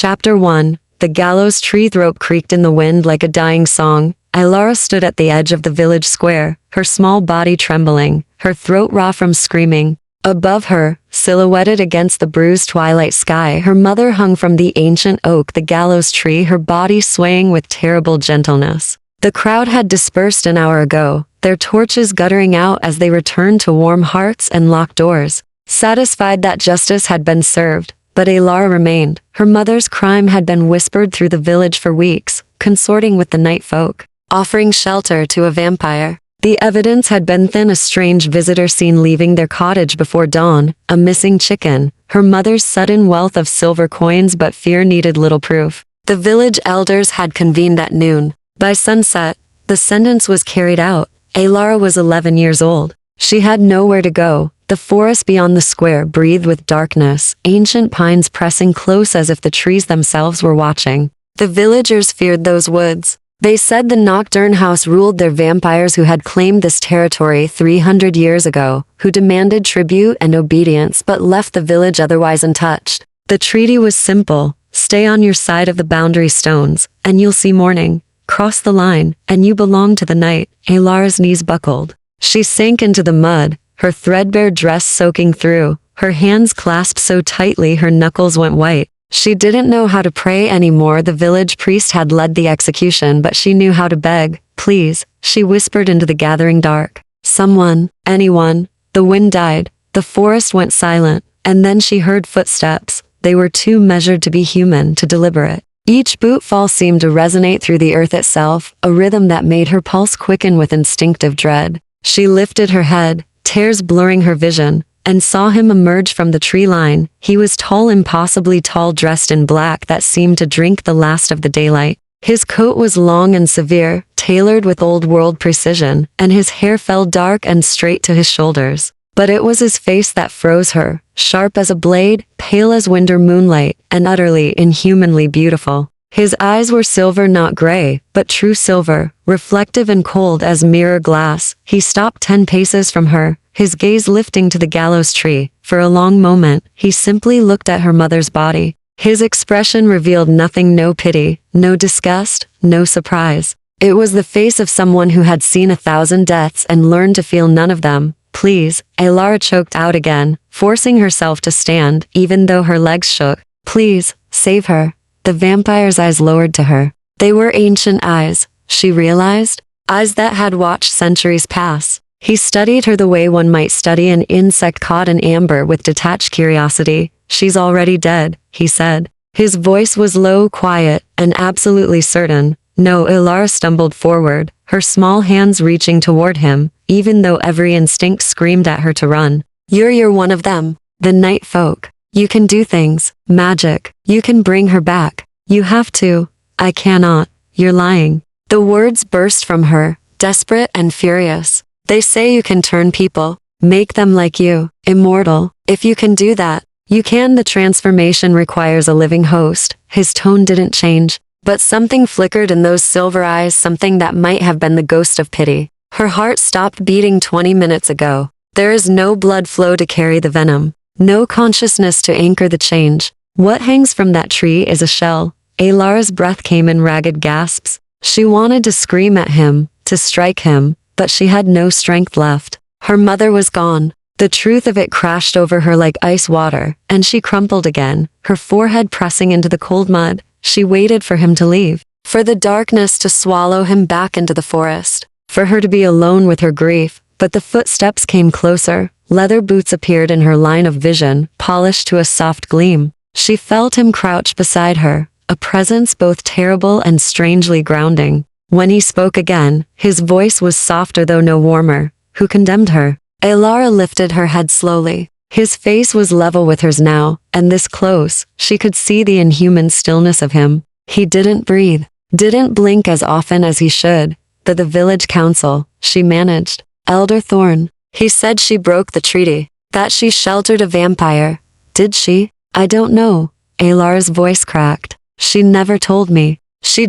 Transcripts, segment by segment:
Chapter 1. The gallows tree rope creaked in the wind like a dying song. Ilara stood at the edge of the village square, her small body trembling, her throat raw from screaming. Above her, silhouetted against the bruised twilight sky, her mother hung from the ancient oak, the gallows tree, her body swaying with terrible gentleness. The crowd had dispersed an hour ago, their torches guttering out as they returned to warm hearts and locked doors, satisfied that justice had been served. But Ilara remained. Her mother's crime had been whispered through the village for weeks, consorting with the night folk, offering shelter to a vampire. The evidence had been thin: a strange visitor seen leaving their cottage before dawn, a missing chicken, her mother's sudden wealth of silver coins, but fear needed little proof. The village elders had convened at noon. By sunset, the sentence was carried out. Ilara was 11 years old. She had nowhere to go. The forest beyond the square breathed with darkness, ancient pines pressing close as if the trees themselves were watching. The villagers feared those woods. They said the Nocturne House ruled their vampires who had claimed this territory 300 years ago, who demanded tribute and obedience but left the village otherwise untouched. The treaty was simple: stay on your side of the boundary stones, and you'll see morning. Cross the line, and you belong to the night. Ilara's knees buckled. She sank into the mud, her threadbare dress soaking through, her hands clasped so tightly her knuckles went white. She didn't know how to pray anymore. The village priest had led the execution, but she knew how to beg. Please, she whispered into the gathering dark. Someone, anyone. The wind died, the forest went silent, and then she heard footsteps. They were too measured to be human, to deliberate. Each bootfall seemed to resonate through the earth itself, a rhythm that made her pulse quicken with instinctive dread. She lifted her head, tears blurring her vision, and saw him emerge from the tree line. He was tall, impossibly tall, dressed in black that seemed to drink the last of the daylight. His coat was long and severe, tailored with old-world precision, and his hair fell dark and straight to his shoulders. But it was his face that froze her, sharp as a blade, pale as winter moonlight, and utterly, inhumanly beautiful. His eyes were silver, not gray, but true silver, reflective and cold as mirror glass. He stopped 10 paces from her, his gaze lifting to the gallows tree. For a long moment, he simply looked at her mother's body. His expression revealed nothing: no pity, no disgust, no surprise. It was the face of someone who had seen 1,000 deaths and learned to feel none of them. Please, Ilara choked out again, forcing herself to stand, even though her legs shook. Please, save her. The vampire's eyes lowered to her. They were ancient eyes, she realized, eyes that had watched centuries pass. He studied her the way one might study an insect caught in amber, with detached curiosity. She's already dead, he said. His voice was low, quiet, and absolutely certain. No. Ilara stumbled forward, her small hands reaching toward him, even though every instinct screamed at her to run. You're one of them. The night folk. You can do things. Magic. You can bring her back. You have to. I cannot. You're lying. The words burst from her, desperate and furious. They say you can turn people, make them like you, immortal. If you can do that, you can. The transformation requires a living host. His tone didn't change, but something flickered in those silver eyes, something that might have been the ghost of pity. Her heart stopped beating 20 minutes ago. There is no blood flow to carry the venom, no consciousness to anchor the change. What hangs from that tree is a shell. Ilara's breath came in ragged gasps. She wanted to scream at him, to strike him, but she had no strength left. Her mother was gone. The truth of it crashed over her like ice water, and she crumpled again, her forehead pressing into the cold mud. She waited for him to leave, for the darkness to swallow him back into the forest, for her to be alone with her grief. But the footsteps came closer. Leather boots appeared in her line of vision, polished to a soft gleam. She felt him crouch beside her, a presence both terrible and strangely grounding. When he spoke again, his voice was softer though no warmer. Who condemned her? Ilara lifted her head slowly. His face was level with hers now, and this close, she could see the inhuman stillness of him. He didn't breathe, didn't blink as often as he should. The village council, she managed. Elder Thorn. He said she broke the treaty, that she sheltered a vampire. Did she? I don't know. Ilara's voice cracked. She never told me. She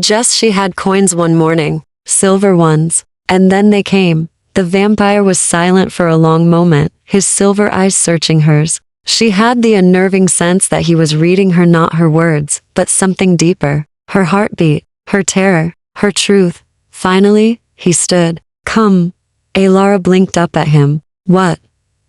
had coins one morning, silver ones, and then they came. The vampire was silent for a long moment, his silver eyes searching hers. She had the unnerving sense that he was reading her, not her words, but something deeper. Her heartbeat, her terror, her truth. Finally, he stood. Come. Alara blinked up at him. What?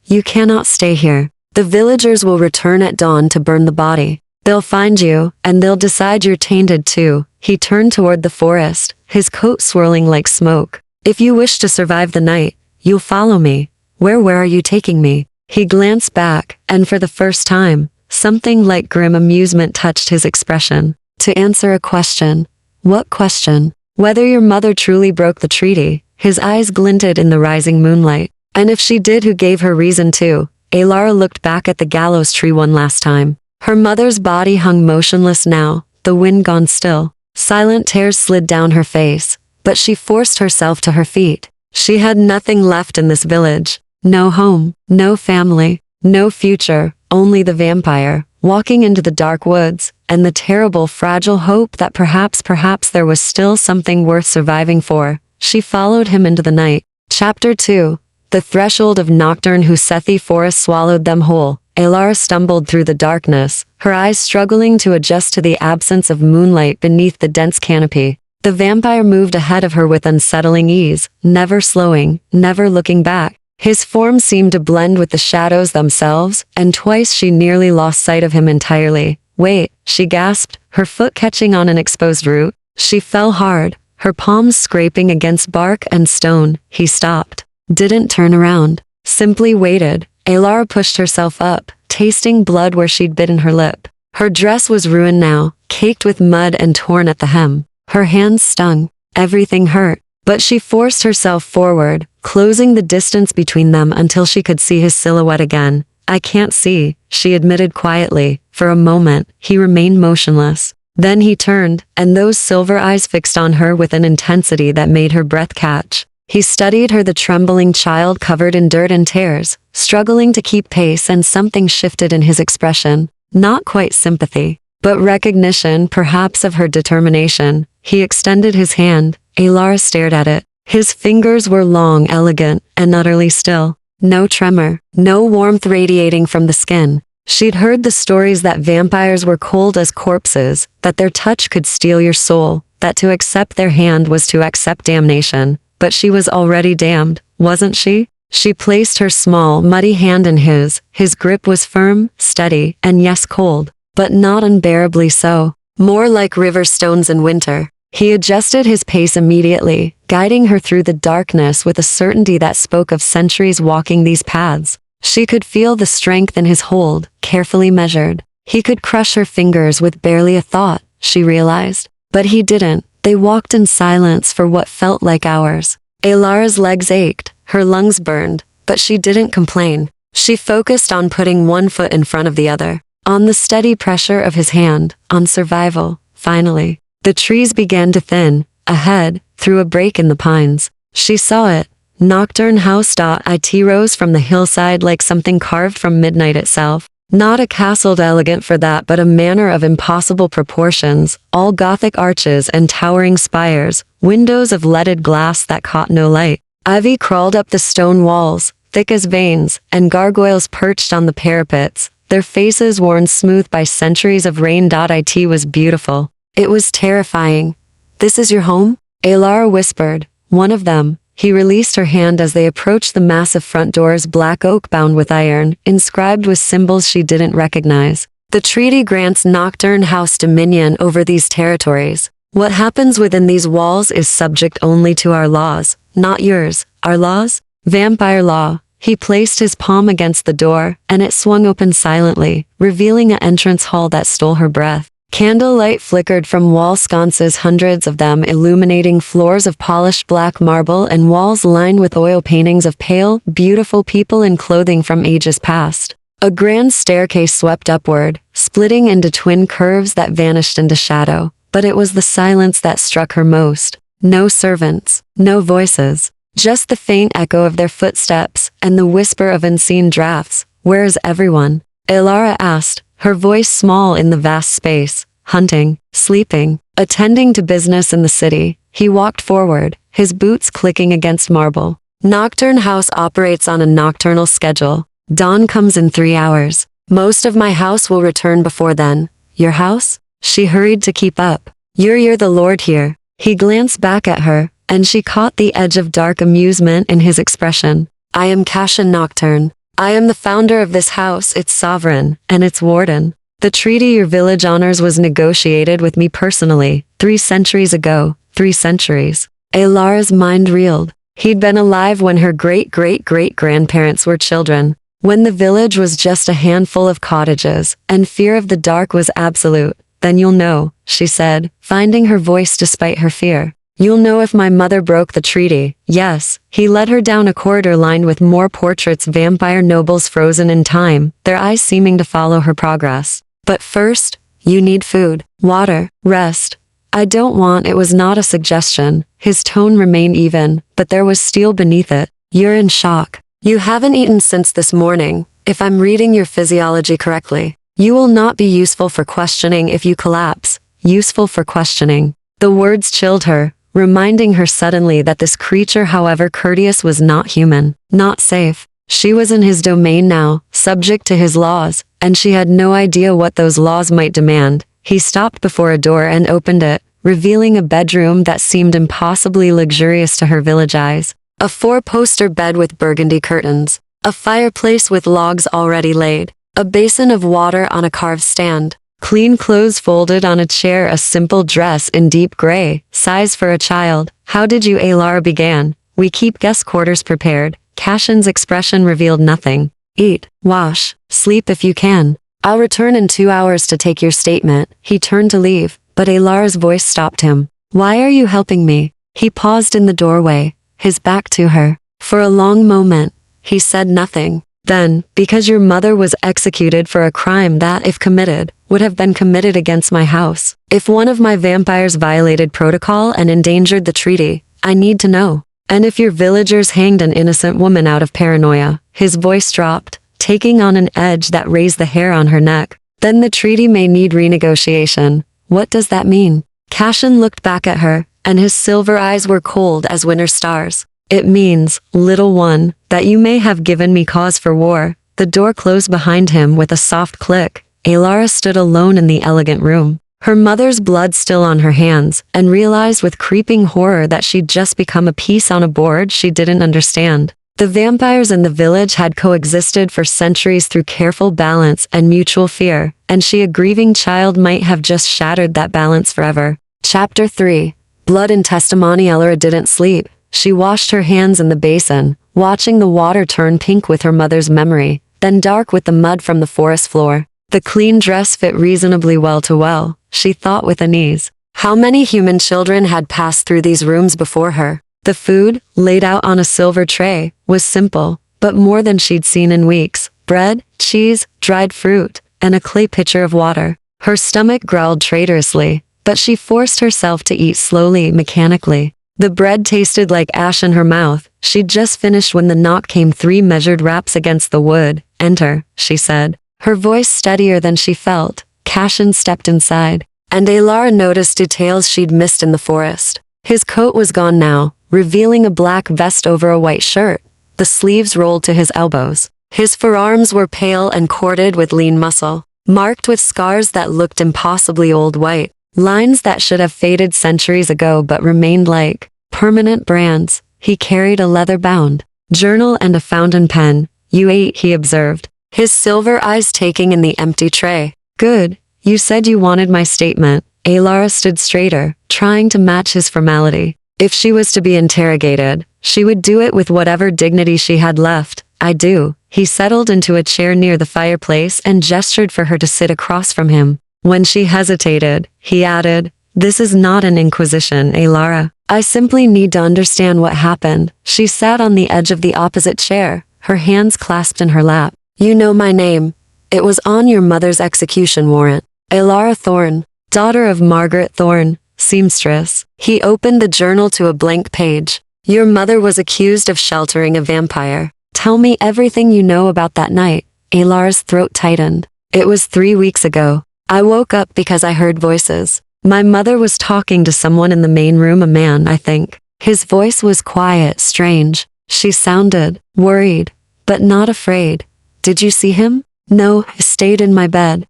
You cannot stay here. The villagers will return at dawn to burn the body. They'll find you, and they'll decide you're tainted too. He turned toward the forest, his coat swirling like smoke. If you wish to survive the night, you'll follow me. Where are you taking me? He glanced back, and for the first time, something like grim amusement touched his expression. To answer a question. What question? Whether your mother truly broke the treaty. His eyes glinted in the rising moonlight. And if she did, who gave her reason to? Alara looked back at the gallows tree one last time. Her mother's body hung motionless now, the wind gone still. Silent tears slid down her face, but she forced herself to her feet. She had nothing left in this village. No home, no family, no future, only the vampire, walking into the dark woods, and the terrible, fragile hope that perhaps there was still something worth surviving for. She followed him into the night. Chapter 2. The threshold of nocturne Husethi forest swallowed them whole. Alara stumbled through the darkness, her eyes struggling to adjust to the absence of moonlight beneath the dense canopy. The vampire moved ahead of her with unsettling ease, never slowing, never looking back. His form seemed to blend with the shadows themselves, and twice she nearly lost sight of him entirely. Wait, she gasped, her foot catching on an exposed root. She fell hard, her palms scraping against bark and stone. He stopped. Didn't turn around. Simply waited. Alara pushed herself up, tasting blood where she'd bitten her lip. Her dress was ruined now, caked with mud and torn at the hem. Her hands stung. Everything hurt. But she forced herself forward, closing the distance between them until she could see his silhouette again. I can't see, she admitted quietly. For a moment, he remained motionless. Then he turned, and those silver eyes fixed on her with an intensity that made her breath catch. He studied her, the trembling child covered in dirt and tears, struggling to keep pace, and something shifted in his expression. Not quite sympathy, but recognition, perhaps, of her determination. He extended his hand. Alara stared at it. His fingers were long, elegant, and utterly still. No tremor, no warmth radiating from the skin. She'd heard the stories that vampires were cold as corpses, that their touch could steal your soul, that to accept their hand was to accept damnation. But she was already damned, wasn't she? She placed her small, muddy hand in his. His grip was firm, steady, and yes, cold, but not unbearably so. More like river stones in winter. He adjusted his pace immediately, guiding her through the darkness with a certainty that spoke of centuries walking these paths. She could feel the strength in his hold, carefully measured. He could crush her fingers with barely a thought, she realized. But he didn't. They walked in silence for what felt like hours. Alara's legs ached, her lungs burned, but she didn't complain. She focused on putting one foot in front of the other, on the steady pressure of his hand, on survival. Finally, the trees began to thin. Ahead, through a break in the pines, she saw it. Nocturne House.it rose from the hillside like something carved from midnight itself. Not a castle elegant for that, but a manor of impossible proportions, all Gothic arches and towering spires, windows of leaded glass that caught no light. Ivy crawled up the stone walls, thick as veins, and gargoyles perched on the parapets, their faces worn smooth by centuries of rain. It was beautiful. It was terrifying. This is your home? Alara whispered. One of them. He released her hand as they approached the massive front doors, black oak bound with iron, inscribed with symbols she didn't recognize. The treaty grants Nocturne House dominion over these territories. What happens within these walls is subject only to our laws, not yours. Our laws? Vampire law. He placed his palm against the door, and it swung open silently, revealing an entrance hall that stole her breath. Candlelight flickered from wall sconces, hundreds of them, illuminating floors of polished black marble and walls lined with oil paintings of pale, beautiful people in clothing from ages past. A grand staircase swept upward, splitting into twin curves that vanished into shadow. But it was the silence that struck her most. No servants, no voices, just the faint echo of their footsteps and the whisper of unseen drafts. Where is everyone? Alara asked, her voice small in the vast space. Hunting, sleeping, attending to business in the city. He walked forward, his boots clicking against marble. Nocturne House operates on a nocturnal schedule. Dawn comes in 3 hours. Most of my house will return before then. Your house? She hurried to keep up. You're the lord here. He glanced back at her, and she caught the edge of dark amusement in his expression. I am Cashin Nocturne. I am the founder of this house, its sovereign, and its warden. The treaty your village honors was negotiated with me personally, 3 centuries ago, 3 centuries. Alara's mind reeled. He'd been alive when her great-great-great-grandparents were children, when the village was just a handful of cottages, and fear of the dark was absolute. Then you'll know, she said, finding her voice despite her fear. You'll know if my mother broke the treaty. Yes. He led her down a corridor lined with more portraits, vampire nobles frozen in time, their eyes seeming to follow her progress. But first, you need food, water, rest. I don't want. It was not a suggestion. His tone remained even, but there was steel beneath it. You're in shock. You haven't eaten since this morning, if I'm reading your physiology correctly. You will not be useful for questioning if you collapse. Useful for questioning. The words chilled her, reminding her suddenly that this creature, however courteous, was not human, not safe. She was in his domain now, subject to his laws, and she had no idea what those laws might demand. He stopped before a door and opened it, revealing a bedroom that seemed impossibly luxurious to her village eyes. A 4-poster bed with burgundy curtains, a fireplace with logs already laid, a basin of water on a carved stand, clean clothes folded on a chair, a simple dress in deep gray, size for a child. How did you? Alara began. We keep guest quarters prepared. Cashin's expression revealed nothing. Eat, wash, sleep if you can. I'll return in 2 hours to take your statement. He turned to leave, but Alara's voice stopped him. Why are you helping me? He paused in the doorway, his back to her. For a long moment, he said nothing. Then, because your mother was executed for a crime that, if committed, would have been committed against my house. If one of my vampires violated protocol and endangered the treaty, I need to know. And if your villagers hanged an innocent woman out of paranoia, his voice dropped, taking on an edge that raised the hair on her neck, then the treaty may need renegotiation. What does that mean? Cashin looked back at her, and his silver eyes were cold as winter stars. It means, little one, that you may have given me cause for war. The door closed behind him with a soft click. Alara stood alone in the elegant room, her mother's blood still on her hands, and realized with creeping horror that she'd just become a piece on a board she didn't understand. The vampires in the village had coexisted for centuries through careful balance and mutual fear, and she, a grieving child, might have just shattered that balance forever. Chapter 3. Blood and Testimony. Alara didn't sleep. She washed her hands in the basin, watching the water turn pink with her mother's memory, then dark with the mud from the forest floor. The clean dress fit reasonably well, she thought with unease. How many human children had passed through these rooms before her? The food, laid out on a silver tray, was simple, but more than she'd seen in weeks. Bread, cheese, dried fruit, and a clay pitcher of water. Her stomach growled traitorously, but she forced herself to eat slowly, mechanically. The bread tasted like ash in her mouth. She'd just finished when the knock came. 3 measured raps against the wood. Enter, she said, her voice steadier than she felt. Cashin stepped inside, and Alara noticed details she'd missed in the forest. His coat was gone now, revealing a black vest over a white shirt. The sleeves rolled to his elbows. His forearms were pale and corded with lean muscle, marked with scars that looked impossibly old white. Lines that should have faded centuries ago but remained like permanent brands. He carried a leather-bound journal and a fountain pen. You ate, he observed, his silver eyes taking in the empty tray. Good. You said you wanted my statement. Alara stood straighter, trying to match his formality. If she was to be interrogated, she would do it with whatever dignity she had left. I do. He settled into a chair near the fireplace and gestured for her to sit across from him. When she hesitated, he added, This is not an inquisition, Alara. I simply need to understand what happened. She sat on the edge of the opposite chair, her hands clasped in her lap. You know my name. It was on your mother's execution warrant. Alara Thorne, daughter of Margaret Thorne, seamstress. He opened the journal to a blank page. Your mother was accused of sheltering a vampire. Tell me everything you know about that night. Alara's throat tightened. It was 3 weeks ago. I woke up because I heard voices. My mother was talking to someone in the main room, a man, I think. His voice was quiet, strange. She sounded worried, but not afraid. Did you see him? No, I stayed in my bed.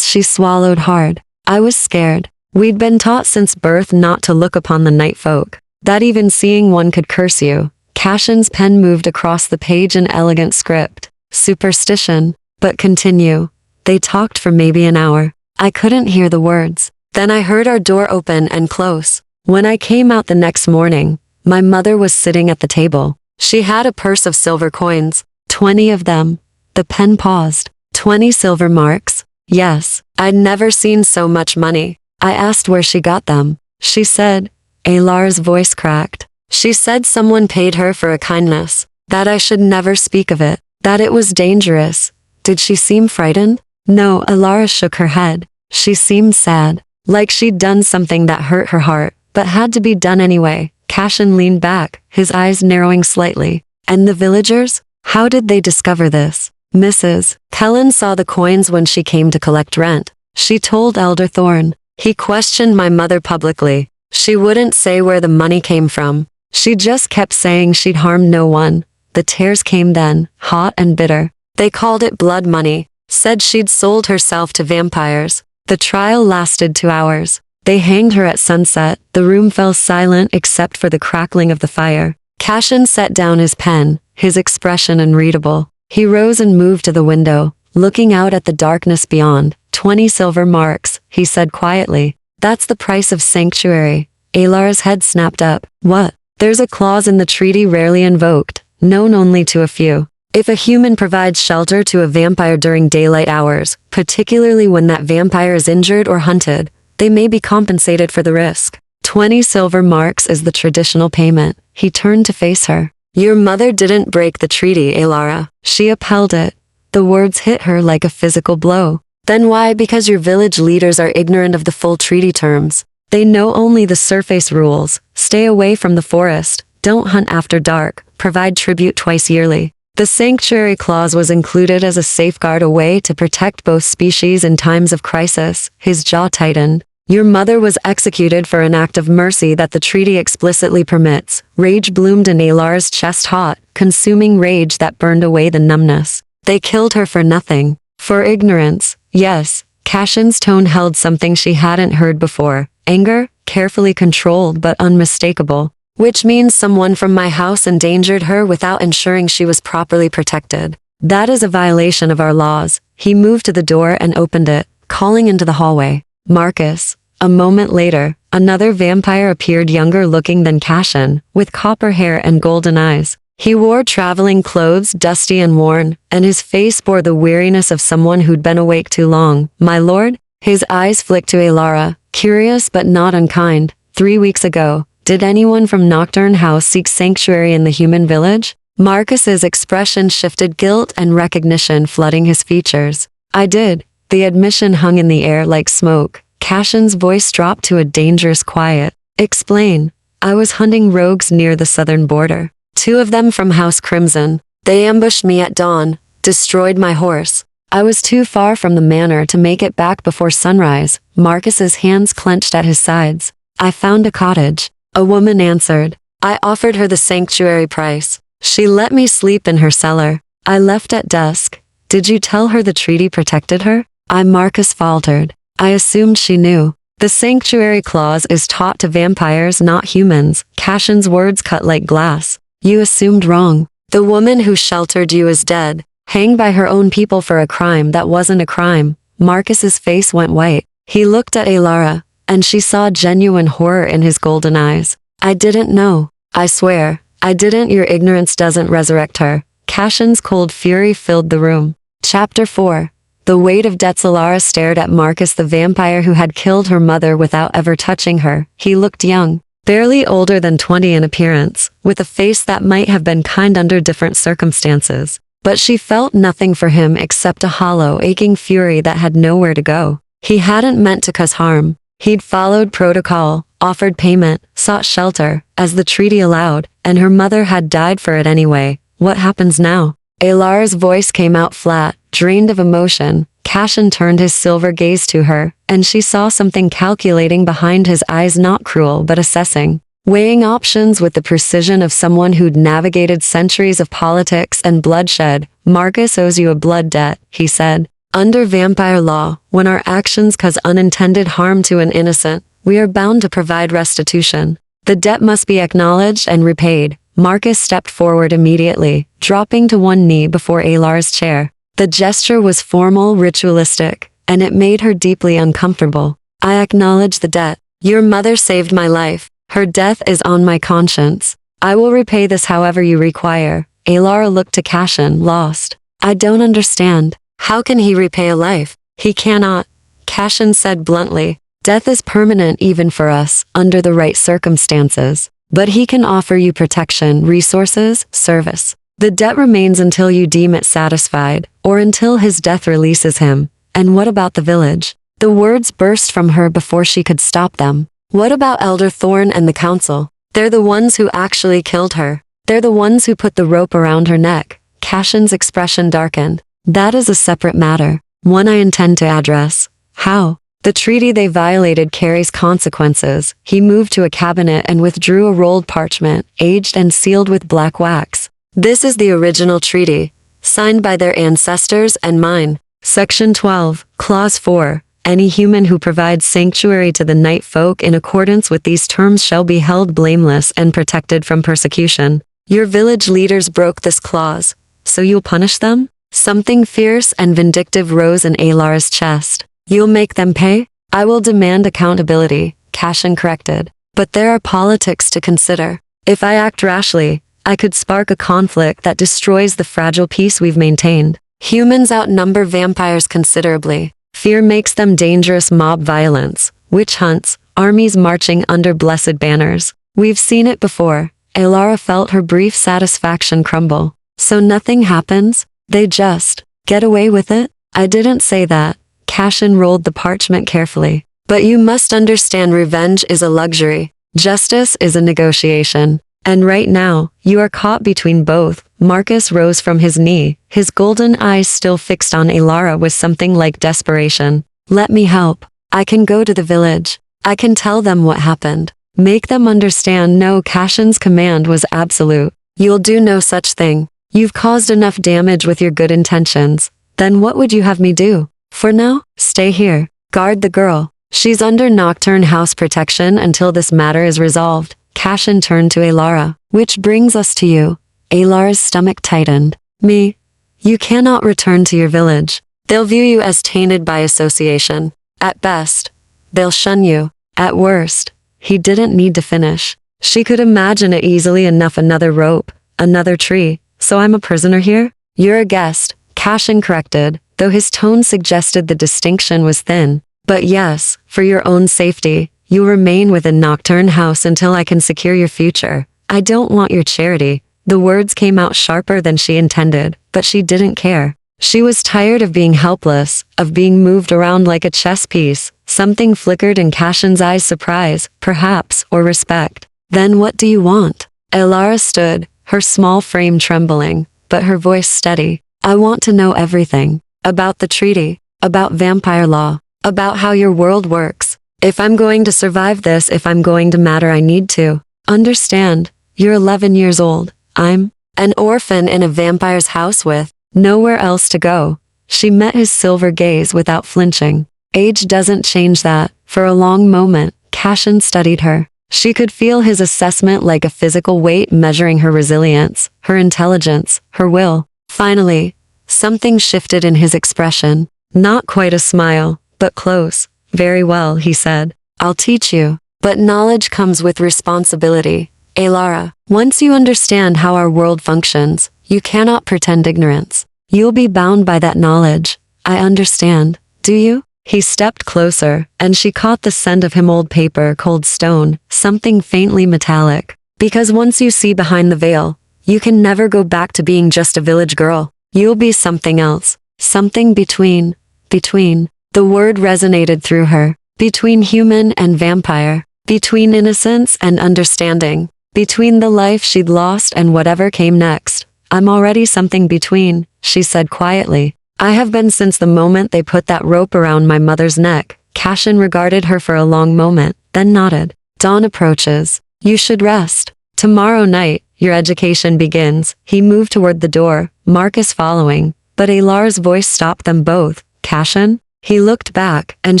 She swallowed hard. I was scared. We'd been taught since birth not to look upon the night folk, that even seeing one could curse you. Cashin's pen moved across the page in elegant script. Superstition. But continue. They talked for maybe an hour. I couldn't hear the words. Then I heard our door open and close. When I came out the next morning, my mother was sitting at the table. She had a purse of silver coins, 20 of them. The pen paused. 20 silver marks? Yes, I'd never seen so much money. I asked where she got them. She said, Alar's voice cracked. She said someone paid her for a kindness, that I should never speak of it, that it was dangerous. Did she seem frightened? No, Alara shook her head. She seemed sad, like she'd done something that hurt her heart, but had to be done anyway. Cashin leaned back, his eyes narrowing slightly. And the villagers? How did they discover this? Mrs. Helen saw the coins when she came to collect rent. She told Elder Thorne. He questioned my mother publicly. She wouldn't say where the money came from. She just kept saying she'd harmed no one. The tears came then, hot and bitter. They called it blood money, said she'd sold herself to vampires. The trial lasted 2 hours. They hanged her at sunset. The room fell silent except for the crackling of the fire. Cashin set down his pen, his expression unreadable. He rose and moved to the window, looking out at the darkness beyond. 20 silver marks, he said quietly. That's the price of sanctuary. Alara's head snapped up. What? There's a clause in the treaty rarely invoked, known only to a few. If a human provides shelter to a vampire during daylight hours, particularly when that vampire is injured or hunted, they may be compensated for the risk. 20 silver marks is the traditional payment. He turned to face her. Your mother didn't break the treaty, Alara. She upheld it. The words hit her like a physical blow. Then why? Because your village leaders are ignorant of the full treaty terms. They know only the surface rules. Stay away from the forest. Don't hunt after dark. Provide tribute twice yearly. The sanctuary clause was included as a safeguard, a way to protect both species in times of crisis. His jaw tightened. Your mother was executed for an act of mercy that the treaty explicitly permits. Rage bloomed in Alara's chest, hot, consuming rage that burned away the numbness. They killed her for nothing. For ignorance. Yes. Cashin's tone held something she hadn't heard before. Anger, carefully controlled but unmistakable. Which means someone from my house endangered her without ensuring she was properly protected. That is a violation of our laws. He moved to the door and opened it, calling into the hallway. Marcus. A moment later, another vampire appeared, younger looking than Cashin, with copper hair and golden eyes. He wore traveling clothes, dusty and worn, and his face bore the weariness of someone who'd been awake too long. My lord? His eyes flicked to Alara, curious but not unkind. 3 weeks ago, did anyone from Nocturne House seek sanctuary in the human village? Marcus's expression shifted, guilt and recognition flooding his features. I did. The admission hung in the air like smoke. Cashin's voice dropped to a dangerous quiet. Explain. I was hunting rogues near the southern border. 2 of them from House Crimson. They ambushed me at dawn, destroyed my horse. I was too far from the manor to make it back before sunrise. Marcus's hands clenched at his sides. I found a cottage. A woman answered. I offered her the sanctuary price. She let me sleep in her cellar. I left at dusk. Did you tell her the treaty protected her? Marcus faltered. I assumed she knew. The sanctuary clause is taught to vampires, not humans. Cashin's words cut like glass. You assumed wrong. The woman who sheltered you is dead, hanged by her own people for a crime that wasn't a crime. Marcus's face went white. He looked at Alara, and she saw genuine horror in his golden eyes. I didn't know. I swear, I didn't. Your ignorance doesn't resurrect her. Cashin's cold fury filled the room. Chapter 4. The weight of debt. Alara stared at Marcus, the vampire who had killed her mother without ever touching her. He looked young, barely older than 20 in appearance, with a face that might have been kind under different circumstances. But she felt nothing for him except a hollow, aching fury that had nowhere to go. He hadn't meant to cause harm. He'd followed protocol, offered payment, sought shelter, as the treaty allowed, and her mother had died for it anyway. What happens now? Alara's voice came out flat, drained of emotion. Cashin turned his silver gaze to her, and she saw something calculating behind his eyes, not cruel but assessing. weighing options with the precision of someone who'd navigated centuries of politics and bloodshed. Marcus owes you a blood debt, he said. Under vampire law, when our actions cause unintended harm to an innocent, we are bound to provide restitution. The debt must be acknowledged and repaid. Marcus stepped forward immediately, dropping to one knee before Alara's chair. The gesture was formal, ritualistic, and it made her deeply uncomfortable. I acknowledge the debt. Your mother saved my life. Her death is on my conscience. I will repay this however you require. Alara looked to Cassian, lost. I don't understand. How can he repay a life? He cannot. Cassian said bluntly. Death is permanent even for us, under the right circumstances. But he can offer you protection, resources, service. The debt remains until you deem it satisfied, or until his death releases him. And what about the village? The words burst from her before she could stop them. What about Elder Thorn and the council? They're the ones who actually killed her. They're the ones who put the rope around her neck. Cassian's expression darkened. That is a separate matter, one I intend to address. How? The treaty they violated carries consequences. He moved to a cabinet and withdrew a rolled parchment, aged and sealed with black wax. This is the original treaty, signed by their ancestors and mine. Section 12, Clause 4. Any human who provides sanctuary to the night folk in accordance with these terms shall be held blameless and protected from persecution. Your village leaders broke this clause, so you'll punish them? Something fierce and vindictive rose in Alara's chest. You'll make them pay? I will demand accountability, Cassian corrected. But there are politics to consider. If I act rashly, I could spark a conflict that destroys the fragile peace we've maintained. Humans outnumber vampires considerably. Fear makes them dangerous. Mob violence, witch hunts, armies marching under blessed banners. We've seen it before. Alara felt her brief satisfaction crumble. So nothing happens? They just get away with it? I didn't say that. Cassian rolled the parchment carefully. But you must understand, revenge is a luxury. Justice is a negotiation. And right now, you are caught between both. Marcus rose from his knee, his golden eyes still fixed on Alara with something like desperation. Let me help. I can go to the village. I can tell them what happened. Make them understand. No, Cassian's command was absolute. You'll do no such thing. You've caused enough damage with your good intentions. Then what would you have me do? For now, stay here. Guard the girl. She's under Nocturne House protection until this matter is resolved. Cassian turned to Alara. Which brings us to you. Alara's stomach tightened. Me? You cannot return to your village. They'll view you as tainted by association. At best, they'll shun you. At worst, he didn't need to finish. She could imagine it easily enough. Another rope, another tree. So I'm a prisoner here? You're a guest, Cassian corrected, though his tone suggested the distinction was thin. But yes, for your own safety, you remain within Nocturne House until I can secure your future. I don't want your charity. The words came out sharper than she intended, but she didn't care. She was tired of being helpless, of being moved around like a chess piece. Something flickered in Cassian's eyes, surprise, perhaps, or respect. Then what do you want? Alara stood, her small frame trembling, but her voice steady. I want to know everything. About the treaty, about vampire law, about how your world works. If I'm going to survive this, if I'm going to matter, I need to understand. You're 11 years old. I'm an orphan in a vampire's house with nowhere else to go. She met his silver gaze without flinching. Age doesn't change that. For a long moment, Cassian studied her. She could feel his assessment like a physical weight measuring her resilience, her intelligence, her will. Finally, something shifted in his expression. Not quite a smile, but close. Very well, he said. I'll teach you. But knowledge comes with responsibility. Alara, once you understand how our world functions, you cannot pretend ignorance. You'll be bound by that knowledge. I understand. Do you? He stepped closer, and she caught the scent of him. Old paper, cold stone, something faintly metallic. Because once you see behind the veil, you can never go back to being just a village girl. You'll be something else. Something between. The word resonated through her. Between human and vampire. Between innocence and understanding. Between the life she'd lost and whatever came next. I'm already something between, she said quietly. I have been since the moment they put that rope around my mother's neck. Cassian regarded her for a long moment, then nodded. Dawn approaches. You should rest. Tomorrow night, your education begins. He moved toward the door, Marcus following, but Alara's voice stopped them both. Cassian? He looked back, and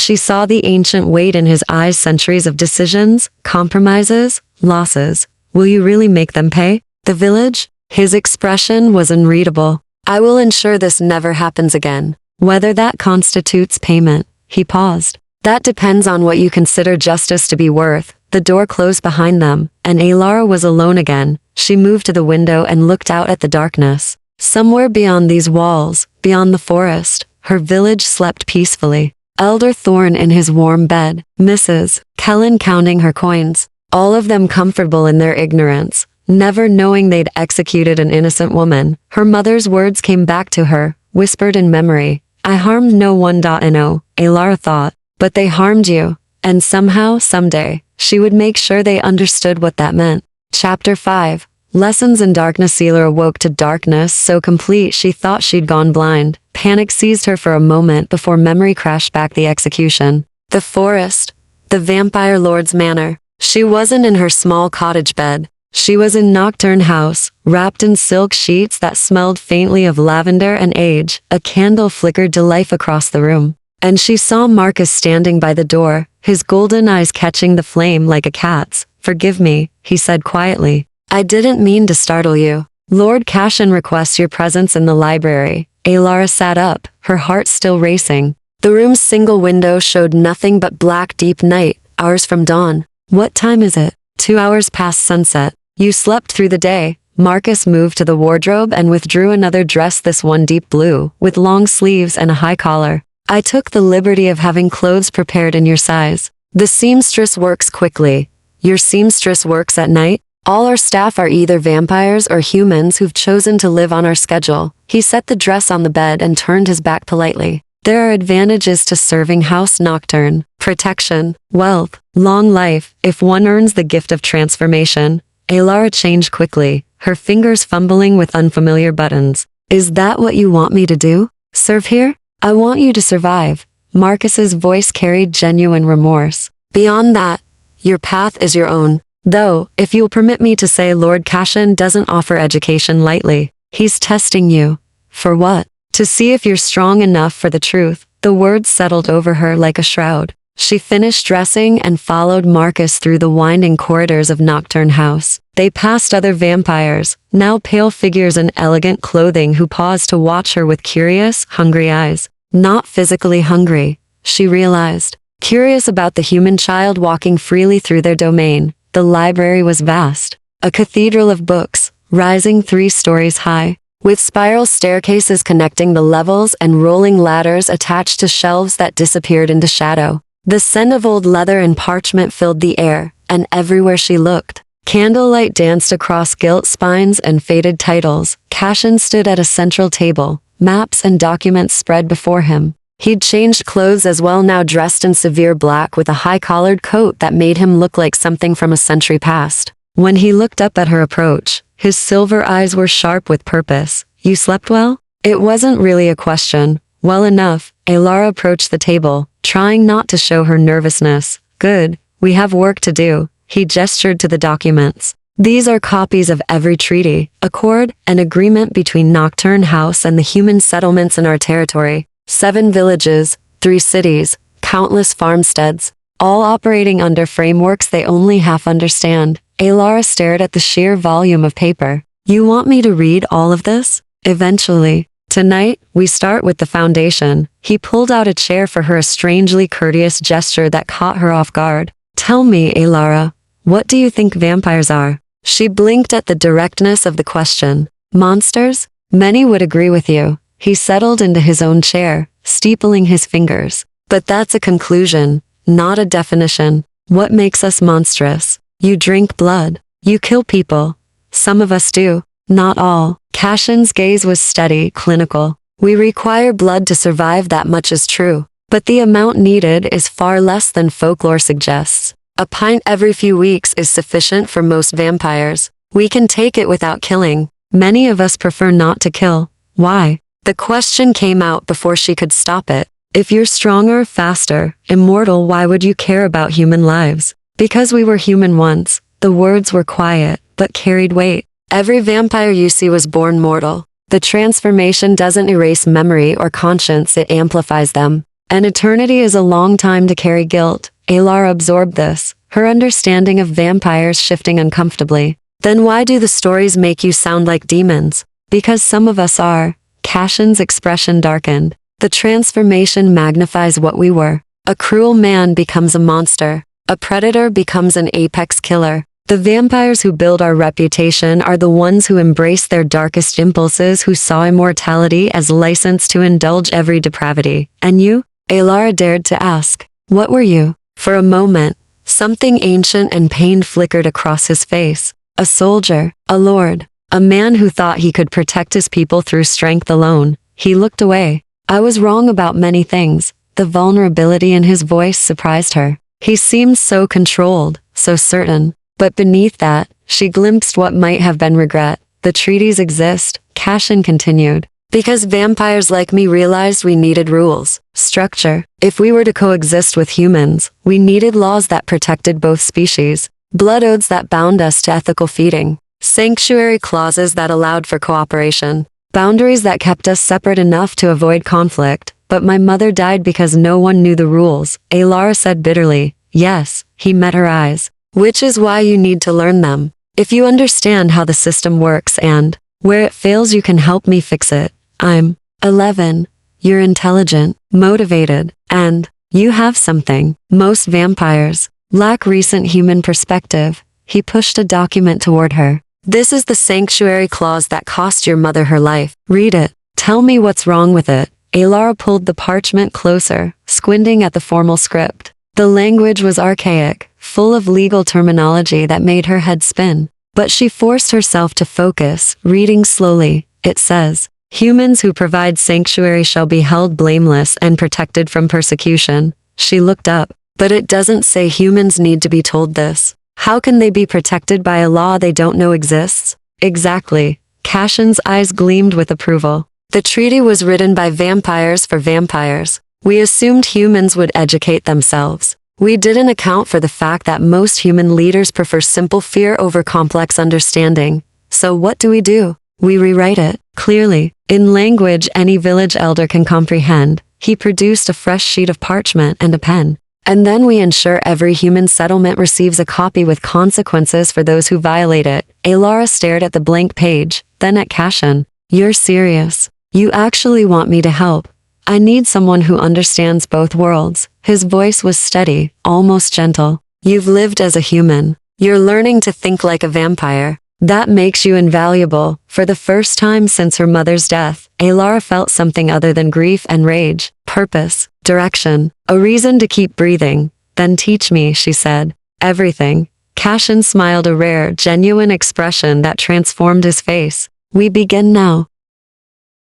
she saw the ancient weight in his eyes, centuries of decisions, compromises, losses. Will you really make them pay? The village? His expression was unreadable. I will ensure this never happens again. Whether that constitutes payment. He paused. That depends on what you consider justice to be worth. The door closed behind them, and Alara was alone again. She moved to the window and looked out at the darkness. Somewhere beyond these walls, beyond the forest, her village slept peacefully. Elder Thorne in his warm bed, Mrs. Kellen counting her coins, all of them comfortable in their ignorance, never knowing they'd executed an innocent woman. Her mother's words came back to her, whispered in memory. I harmed no one. No, Alara thought, but they harmed you, and somehow, someday, she would make sure they understood what that meant. Chapter 5. Lessons in Darkness. Sealer awoke to darkness so complete she thought she'd gone blind. Panic seized her for a moment before memory crashed back. The execution. The forest. The vampire lord's manor. She wasn't in her small cottage bed. She was in Nocturne House, wrapped in silk sheets that smelled faintly of lavender and age. A candle flickered to life across the room, and she saw Marcus standing by the door, his golden eyes catching the flame like a cat's. Forgive me, he said quietly. I didn't mean to startle you. Lord Cassian requests your presence in the library. Alara sat up, her heart still racing. The room's single window showed nothing but black deep night, hours from dawn. What time is it? 2 hours past sunset. You slept through the day. Marcus moved to the wardrobe and withdrew another dress, this one deep blue, with long sleeves and a high collar. I took the liberty of having clothes prepared in your size. The seamstress works quickly. Your seamstress works at night? All our staff are either vampires or humans who've chosen to live on our schedule. He set the dress on the bed and turned his back politely. There are advantages to serving House Nocturne. Protection, wealth, long life, if one earns the gift of transformation. Alara changed quickly, her fingers fumbling with unfamiliar buttons. Is that what you want me to do? Serve here? I want you to survive. Marcus's voice carried genuine remorse. Beyond that, your path is your own. Though, if you'll permit me to say, Lord Cassian doesn't offer education lightly. He's testing you. For what? To see if you're strong enough for the truth. The words settled over her like a shroud. She finished dressing and followed Marcus through the winding corridors of Nocturne House. They passed other vampires, now pale figures in elegant clothing, who paused to watch her with curious, hungry eyes. Not physically hungry, she realized. Curious about the human child walking freely through their domain. The library was vast. A cathedral of books, rising 3 stories high, with spiral staircases connecting the levels and rolling ladders attached to shelves that disappeared into shadow. The scent of old leather and parchment filled the air, and everywhere she looked, candlelight danced across gilt spines and faded titles. Cassian stood at a central table, maps and documents spread before him. He'd changed clothes as well, now dressed in severe black with a high-collared coat that made him look like something from a century past. When he looked up at her approach, his silver eyes were sharp with purpose. You slept well? It wasn't really a question. Well enough. Alara approached the table, trying not to show her nervousness. Good. We have work to do. He gestured to the documents. These are copies of every treaty, accord, and agreement between Nocturne House and the human settlements in our territory. 7 villages, 3 cities, countless farmsteads, all operating under frameworks they only half understand. Alara stared at the sheer volume of paper. You want me to read all of this? Eventually. Tonight, we start with the foundation. He pulled out a chair for her, a strangely courteous gesture that caught her off guard. Tell me, Alara, what do you think vampires are? She blinked at the directness of the question. Monsters? Many would agree with you. He settled into his own chair, steepling his fingers. But that's a conclusion, not a definition. What makes us monstrous? You drink blood. You kill people. Some of us do. Not all. Cassian's gaze was steady, clinical. We require blood to survive, that much is true. But the amount needed is far less than folklore suggests. A pint every few weeks is sufficient for most vampires. We can take it without killing. Many of us prefer not to kill. Why? The question came out before she could stop it. If you're stronger, faster, immortal, why would you care about human lives? Because we were human once. The words were quiet, but carried weight. Every vampire you see was born mortal. The transformation doesn't erase memory or conscience, it amplifies them. An eternity is a long time to carry guilt. Alara absorbed this, her understanding of vampires shifting uncomfortably. Then why do the stories make you sound like demons? Because some of us are. Cashin's expression darkened. The transformation magnifies what we were. A cruel man becomes a monster. A predator becomes an apex killer. The vampires who build our reputation are the ones who embrace their darkest impulses, who saw immortality as license to indulge every depravity. And you? Alara dared to ask. What were you? For a moment, something ancient and pained flickered across his face. A soldier, a lord, a man who thought he could protect his people through strength alone. He looked away. I was wrong about many things. The vulnerability in his voice surprised her. He seemed so controlled, so certain. But beneath that, she glimpsed what might have been regret. The treaties exist, Cashin continued, because vampires like me realized we needed rules, structure. If we were to coexist with humans, we needed laws that protected both species, blood oaths that bound us to ethical feeding, sanctuary clauses that allowed for cooperation, boundaries that kept us separate enough to avoid conflict. But my mother died because no one knew the rules, Alara said bitterly. Yes, he met her eyes. Which is why you need to learn them. If you understand how the system works and, where it fails, you can help me fix it. I'm 11. You're intelligent, motivated, and you have something. Most vampires lack recent human perspective. He pushed a document toward her. This is the sanctuary clause that cost your mother her life. Read it. Tell me what's wrong with it. Alara pulled the parchment closer, squinting at the formal script. The language was archaic, full of legal terminology that made her head spin. But she forced herself to focus, reading slowly. It says, humans who provide sanctuary shall be held blameless and protected from persecution. She looked up. But it doesn't say humans need to be told this. How can they be protected by a law they don't know exists? Exactly. Cashin's eyes gleamed with approval. The treaty was written by vampires for vampires. We assumed humans would educate themselves. We didn't account for the fact that most human leaders prefer simple fear over complex understanding. So what do? We rewrite it, clearly, in language any village elder can comprehend. He produced a fresh sheet of parchment and a pen. And then we ensure every human settlement receives a copy with consequences for those who violate it. Alara stared at the blank page, then at Cashin. You're serious. You actually want me to help? I need someone who understands both worlds. His voice was steady, almost gentle. You've lived as a human. You're learning to think like a vampire. That makes you invaluable. For the first time since her mother's death, Alara felt something other than grief and rage. Purpose, direction, a reason to keep breathing. Then teach me, she said. Everything. Cashin smiled, a rare, genuine expression that transformed his face. We begin now.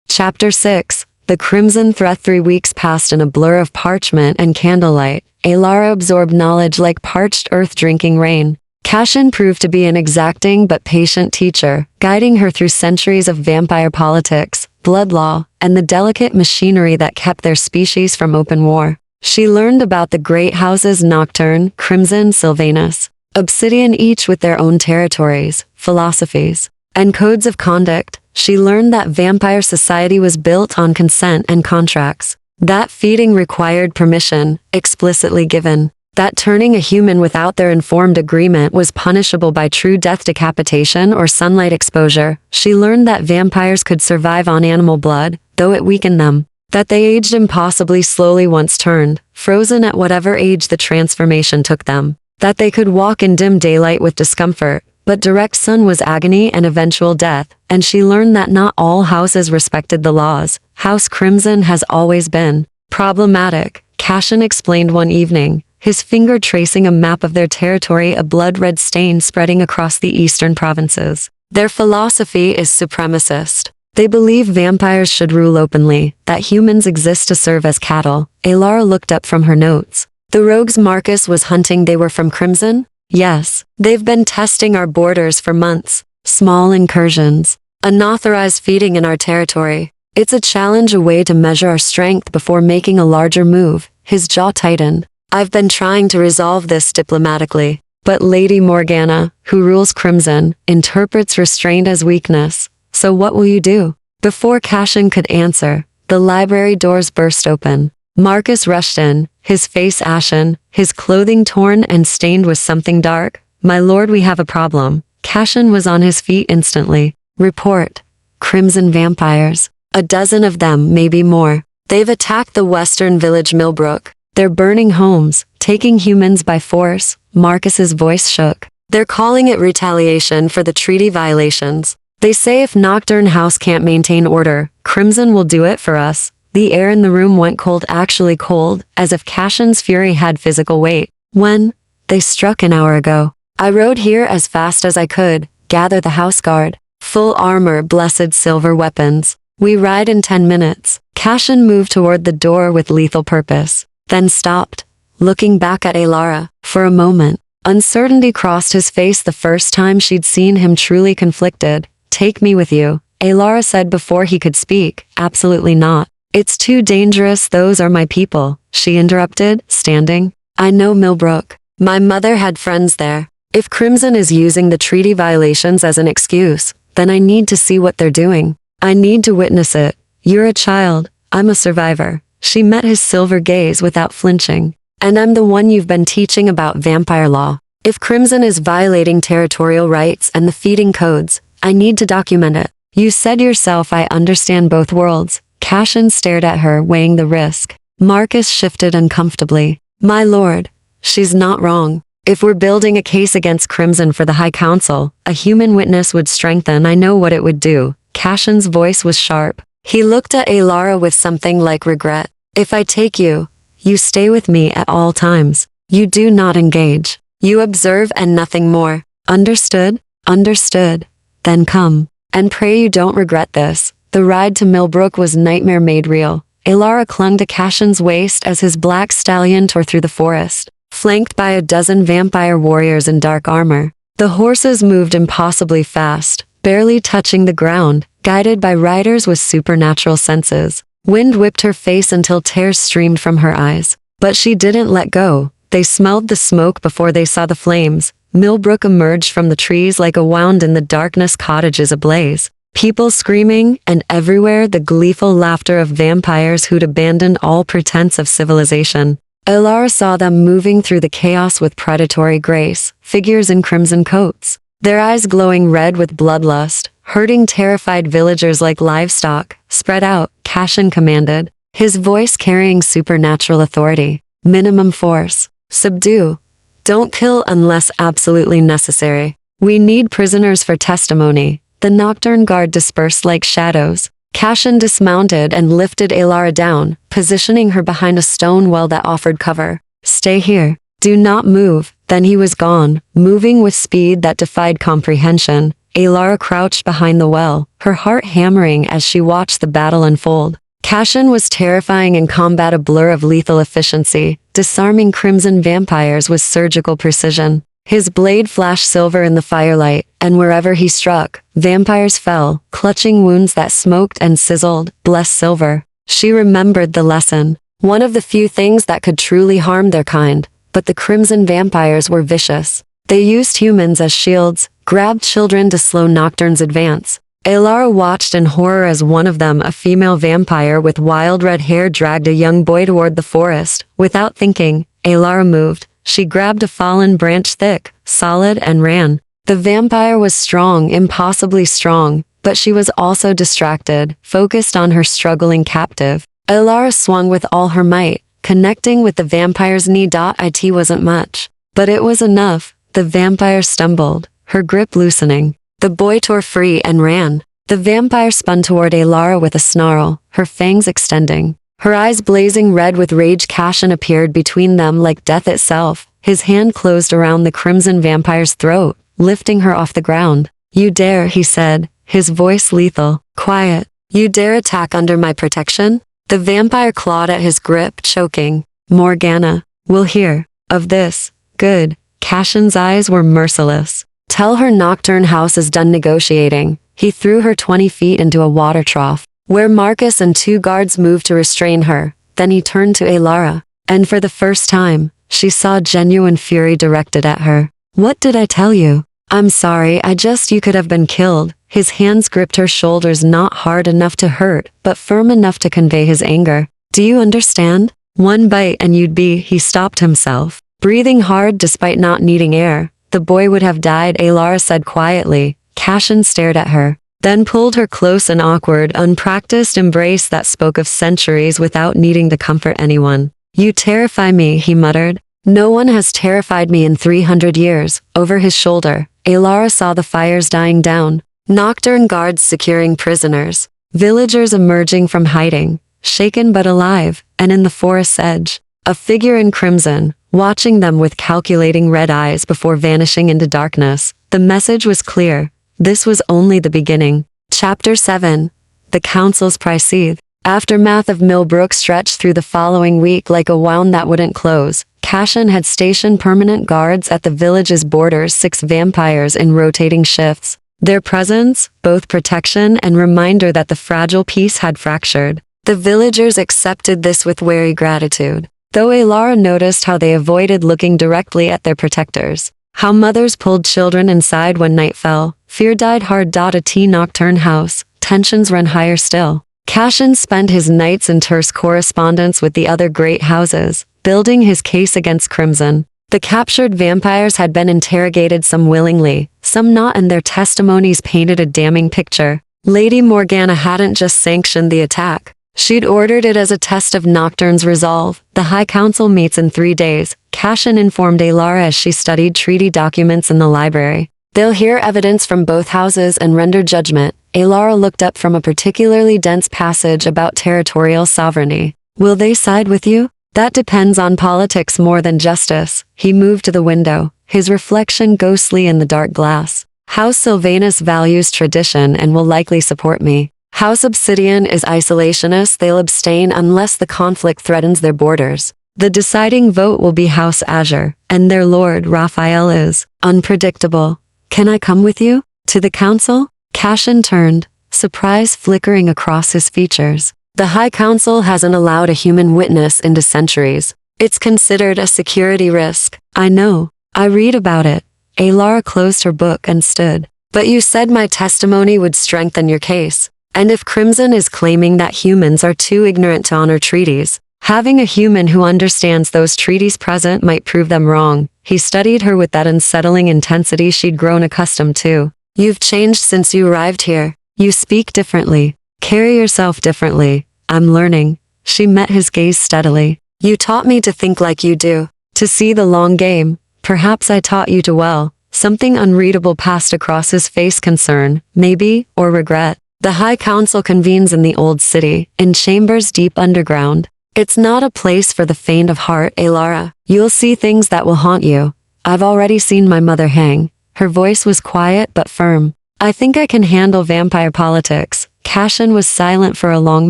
Chapter 6. The Crimson Thread. 3 weeks passed in a blur of parchment and candlelight. Alara absorbed knowledge like parched earth drinking rain. Cashin proved to be an exacting but patient teacher, guiding her through centuries of vampire politics, blood law, and the delicate machinery that kept their species from open war. She learned about the great houses Nocturne, Crimson, Sylvanus, Obsidian, each with their own territories, philosophies, and codes of conduct. She learned that vampire society was built on consent and contracts, that feeding required permission, explicitly given, that turning a human without their informed agreement was punishable by true death, decapitation, or sunlight exposure. She learned that vampires could survive on animal blood, though it weakened them, that they aged impossibly slowly once turned, frozen at whatever age the transformation took them, that they could walk in dim daylight with discomfort, but direct sun was agony and eventual death. And she learned that not all houses respected the laws. House Crimson has always been problematic, Cashin explained one evening, his finger tracing a map of their territory, a blood-red stain spreading across the eastern provinces. Their philosophy is supremacist. They believe vampires should rule openly, that humans exist to serve as cattle. Alara looked up from her notes. The rogues Marcus was hunting, they were from Crimson? Yes. They've been testing our borders for months. Small incursions. Unauthorized feeding in our territory. It's a challenge, a way to measure our strength before making a larger move. His jaw tightened. I've been trying to resolve this diplomatically, But Lady Morgana, who rules Crimson, interprets restraint as weakness. So what will you do? Before Cassian could answer, the library doors burst open. Marcus rushed in, his face ashen, his clothing torn and stained with something dark. My lord, we have a problem. Cassian was on his feet instantly. Report. Crimson vampires. 12 of them, maybe more. They've attacked the western village Millbrook. They're burning homes, taking humans by force. Marcus's voice shook. They're calling it retaliation for the treaty violations. They say if Nocturne House can't maintain order, Crimson will do it for us. The air in the room went cold, actually cold, as if Cassian's fury had physical weight. When? They struck an hour ago. I rode here as fast as I could, gather the house guard. Full armor, blessed silver weapons. We ride in 10 minutes. Cassian moved toward the door with lethal purpose, then stopped, looking back at Alara. For a moment, uncertainty crossed his face, the first time she'd seen him truly conflicted. Take me with you, Alara said before he could speak. Absolutely not. It's too dangerous, those are my people, she interrupted, standing. I know Millbrook. My mother had friends there. If Crimson is using the treaty violations as an excuse, then I need to see what they're doing. I need to witness it. You're a child. I'm a survivor. She met his silver gaze without flinching. And I'm the one you've been teaching about vampire law. If Crimson is violating territorial rights and the feeding codes, I need to document it. You said yourself I understand both worlds. Cassian stared at her, weighing the risk. Marcus shifted uncomfortably. My lord, she's not wrong. If we're building a case against Crimson for the High Council, a human witness would strengthen. I know what it would do. Cassian's voice was sharp. He looked at Alara with something like regret. If I take you, you stay with me at all times. You do not engage. You observe and nothing more. Understood? Understood. Then come. And pray you don't regret this. The ride to Millbrook was nightmare made real. Alara clung to Cassian's waist as his black stallion tore through the forest, flanked by 12 vampire warriors in dark armor. The horses moved impossibly fast, barely touching the ground, guided by riders with supernatural senses. Wind whipped her face until tears streamed from her eyes. But she didn't let go. They smelled the smoke before they saw the flames. Millbrook emerged from the trees like a wound in the darkness, cottages ablaze. People screaming, and everywhere the gleeful laughter of vampires who'd abandoned all pretense of civilization. Alara saw them moving through the chaos with predatory grace, figures in crimson coats, their eyes glowing red with bloodlust, herding terrified villagers like livestock. Spread out, Cassian commanded, his voice carrying supernatural authority. Minimum force. Subdue. Don't kill unless absolutely necessary. We need prisoners for testimony. The Nocturne Guard dispersed like shadows. Cassian dismounted and lifted Alara down, positioning her behind a stone well that offered cover. Stay here. Do not move. Then he was gone, moving with speed that defied comprehension. Alara crouched behind the well, her heart hammering as she watched the battle unfold. Cassian was terrifying in combat, a blur of lethal efficiency, disarming crimson vampires with surgical precision. His blade flashed silver in the firelight, and wherever he struck, vampires fell, clutching wounds that smoked and sizzled. Bless silver. She remembered the lesson. One of the few things that could truly harm their kind. But the crimson vampires were vicious. They used humans as shields, grabbed children to slow Nocturne's advance. Alara watched in horror as one of them, a female vampire with wild red hair, dragged a young boy toward the forest. Without thinking, Alara moved. She grabbed a fallen branch, thick, solid, and ran. The vampire was strong, impossibly strong, but she was also distracted, focused on her struggling captive. Alara swung with all her might, connecting with the vampire's knee. It wasn't much, but it was enough. The vampire stumbled, her grip loosening. The boy tore free and ran. The vampire spun toward Alara with a snarl, her fangs extending. Her eyes blazing red with rage. Cassian appeared between them like death itself. His hand closed around the crimson vampire's throat, lifting her off the ground. You dare, he said, his voice lethal. Quiet. You dare attack under my protection? The vampire clawed at his grip, choking. Morgana will hear of this. Good. Cassian's eyes were merciless. Tell her Nocturne House is done negotiating. He threw her 20 feet into a water trough, where Marcus and 2 guards moved to restrain her. Then he turned to Alara, and for the first time, she saw genuine fury directed at her. What did I tell you? I'm sorry, you could have been killed. His hands gripped her shoulders, not hard enough to hurt, but firm enough to convey his anger. Do you understand? One bite and he stopped himself. Breathing hard despite not needing air. The boy would have died, Alara said quietly. Cashin stared at her, then pulled her close, an awkward, unpracticed embrace that spoke of centuries without needing to comfort anyone. You terrify me, he muttered. No one has terrified me in 300 years. Over his shoulder, Alara saw the fires dying down. Nocturne guards securing prisoners. Villagers emerging from hiding, shaken but alive, and in the forest's edge, a figure in crimson, watching them with calculating red eyes before vanishing into darkness. The message was clear. This was only the beginning. Chapter 7. The Council's Price. Aftermath of Millbrook stretched through the following week like a wound that wouldn't close. Cashin had stationed permanent guards at the village's borders, 6 vampires in rotating shifts. Their presence, both protection and reminder that the fragile peace had fractured. The villagers accepted this with wary gratitude, though Alara noticed how they avoided looking directly at their protectors. How mothers pulled children inside when night fell. Fear died hard. A Nocturne house. Tensions ran higher still. Cashin spent his nights in terse correspondence with the other great houses, building his case against Crimson. The captured vampires had been interrogated, some willingly, some not, and their testimonies painted a damning picture. Lady Morgana hadn't just sanctioned the attack. She'd ordered it as a test of Nocturne's resolve. The High Council meets in 3 days, Cashin informed Alara as she studied treaty documents in the library. They'll hear evidence from both houses and render judgment. Alara looked up from a particularly dense passage about territorial sovereignty. Will they side with you? That depends on politics more than justice. He moved to the window, his reflection ghostly in the dark glass. House Sylvanus values tradition and will likely support me. House Obsidian is isolationist, they'll abstain unless the conflict threatens their borders. The deciding vote will be House Azure, and their lord, Raphael, is unpredictable. Can I come with you? To the council? Cashin turned, surprise flickering across his features. The High Council hasn't allowed a human witness into centuries. It's considered a security risk. I know. I read about it. Alara closed her book and stood. But you said my testimony would strengthen your case. And if Crimson is claiming that humans are too ignorant to honor treaties, having a human who understands those treaties present might prove them wrong. He studied her with that unsettling intensity she'd grown accustomed to. You've changed since you arrived here. You speak differently. Carry yourself differently. I'm learning. She met his gaze steadily. You taught me to think like you do, to see the long game. Perhaps I taught you to well. Something unreadable passed across his face, concern, maybe, or regret. The High Council convenes in the old city, in chambers deep underground. It's not a place for the faint of heart, Alara. You'll see things that will haunt you. I've already seen my mother hang. Her voice was quiet but firm. I think I can handle vampire politics. Cashin was silent for a long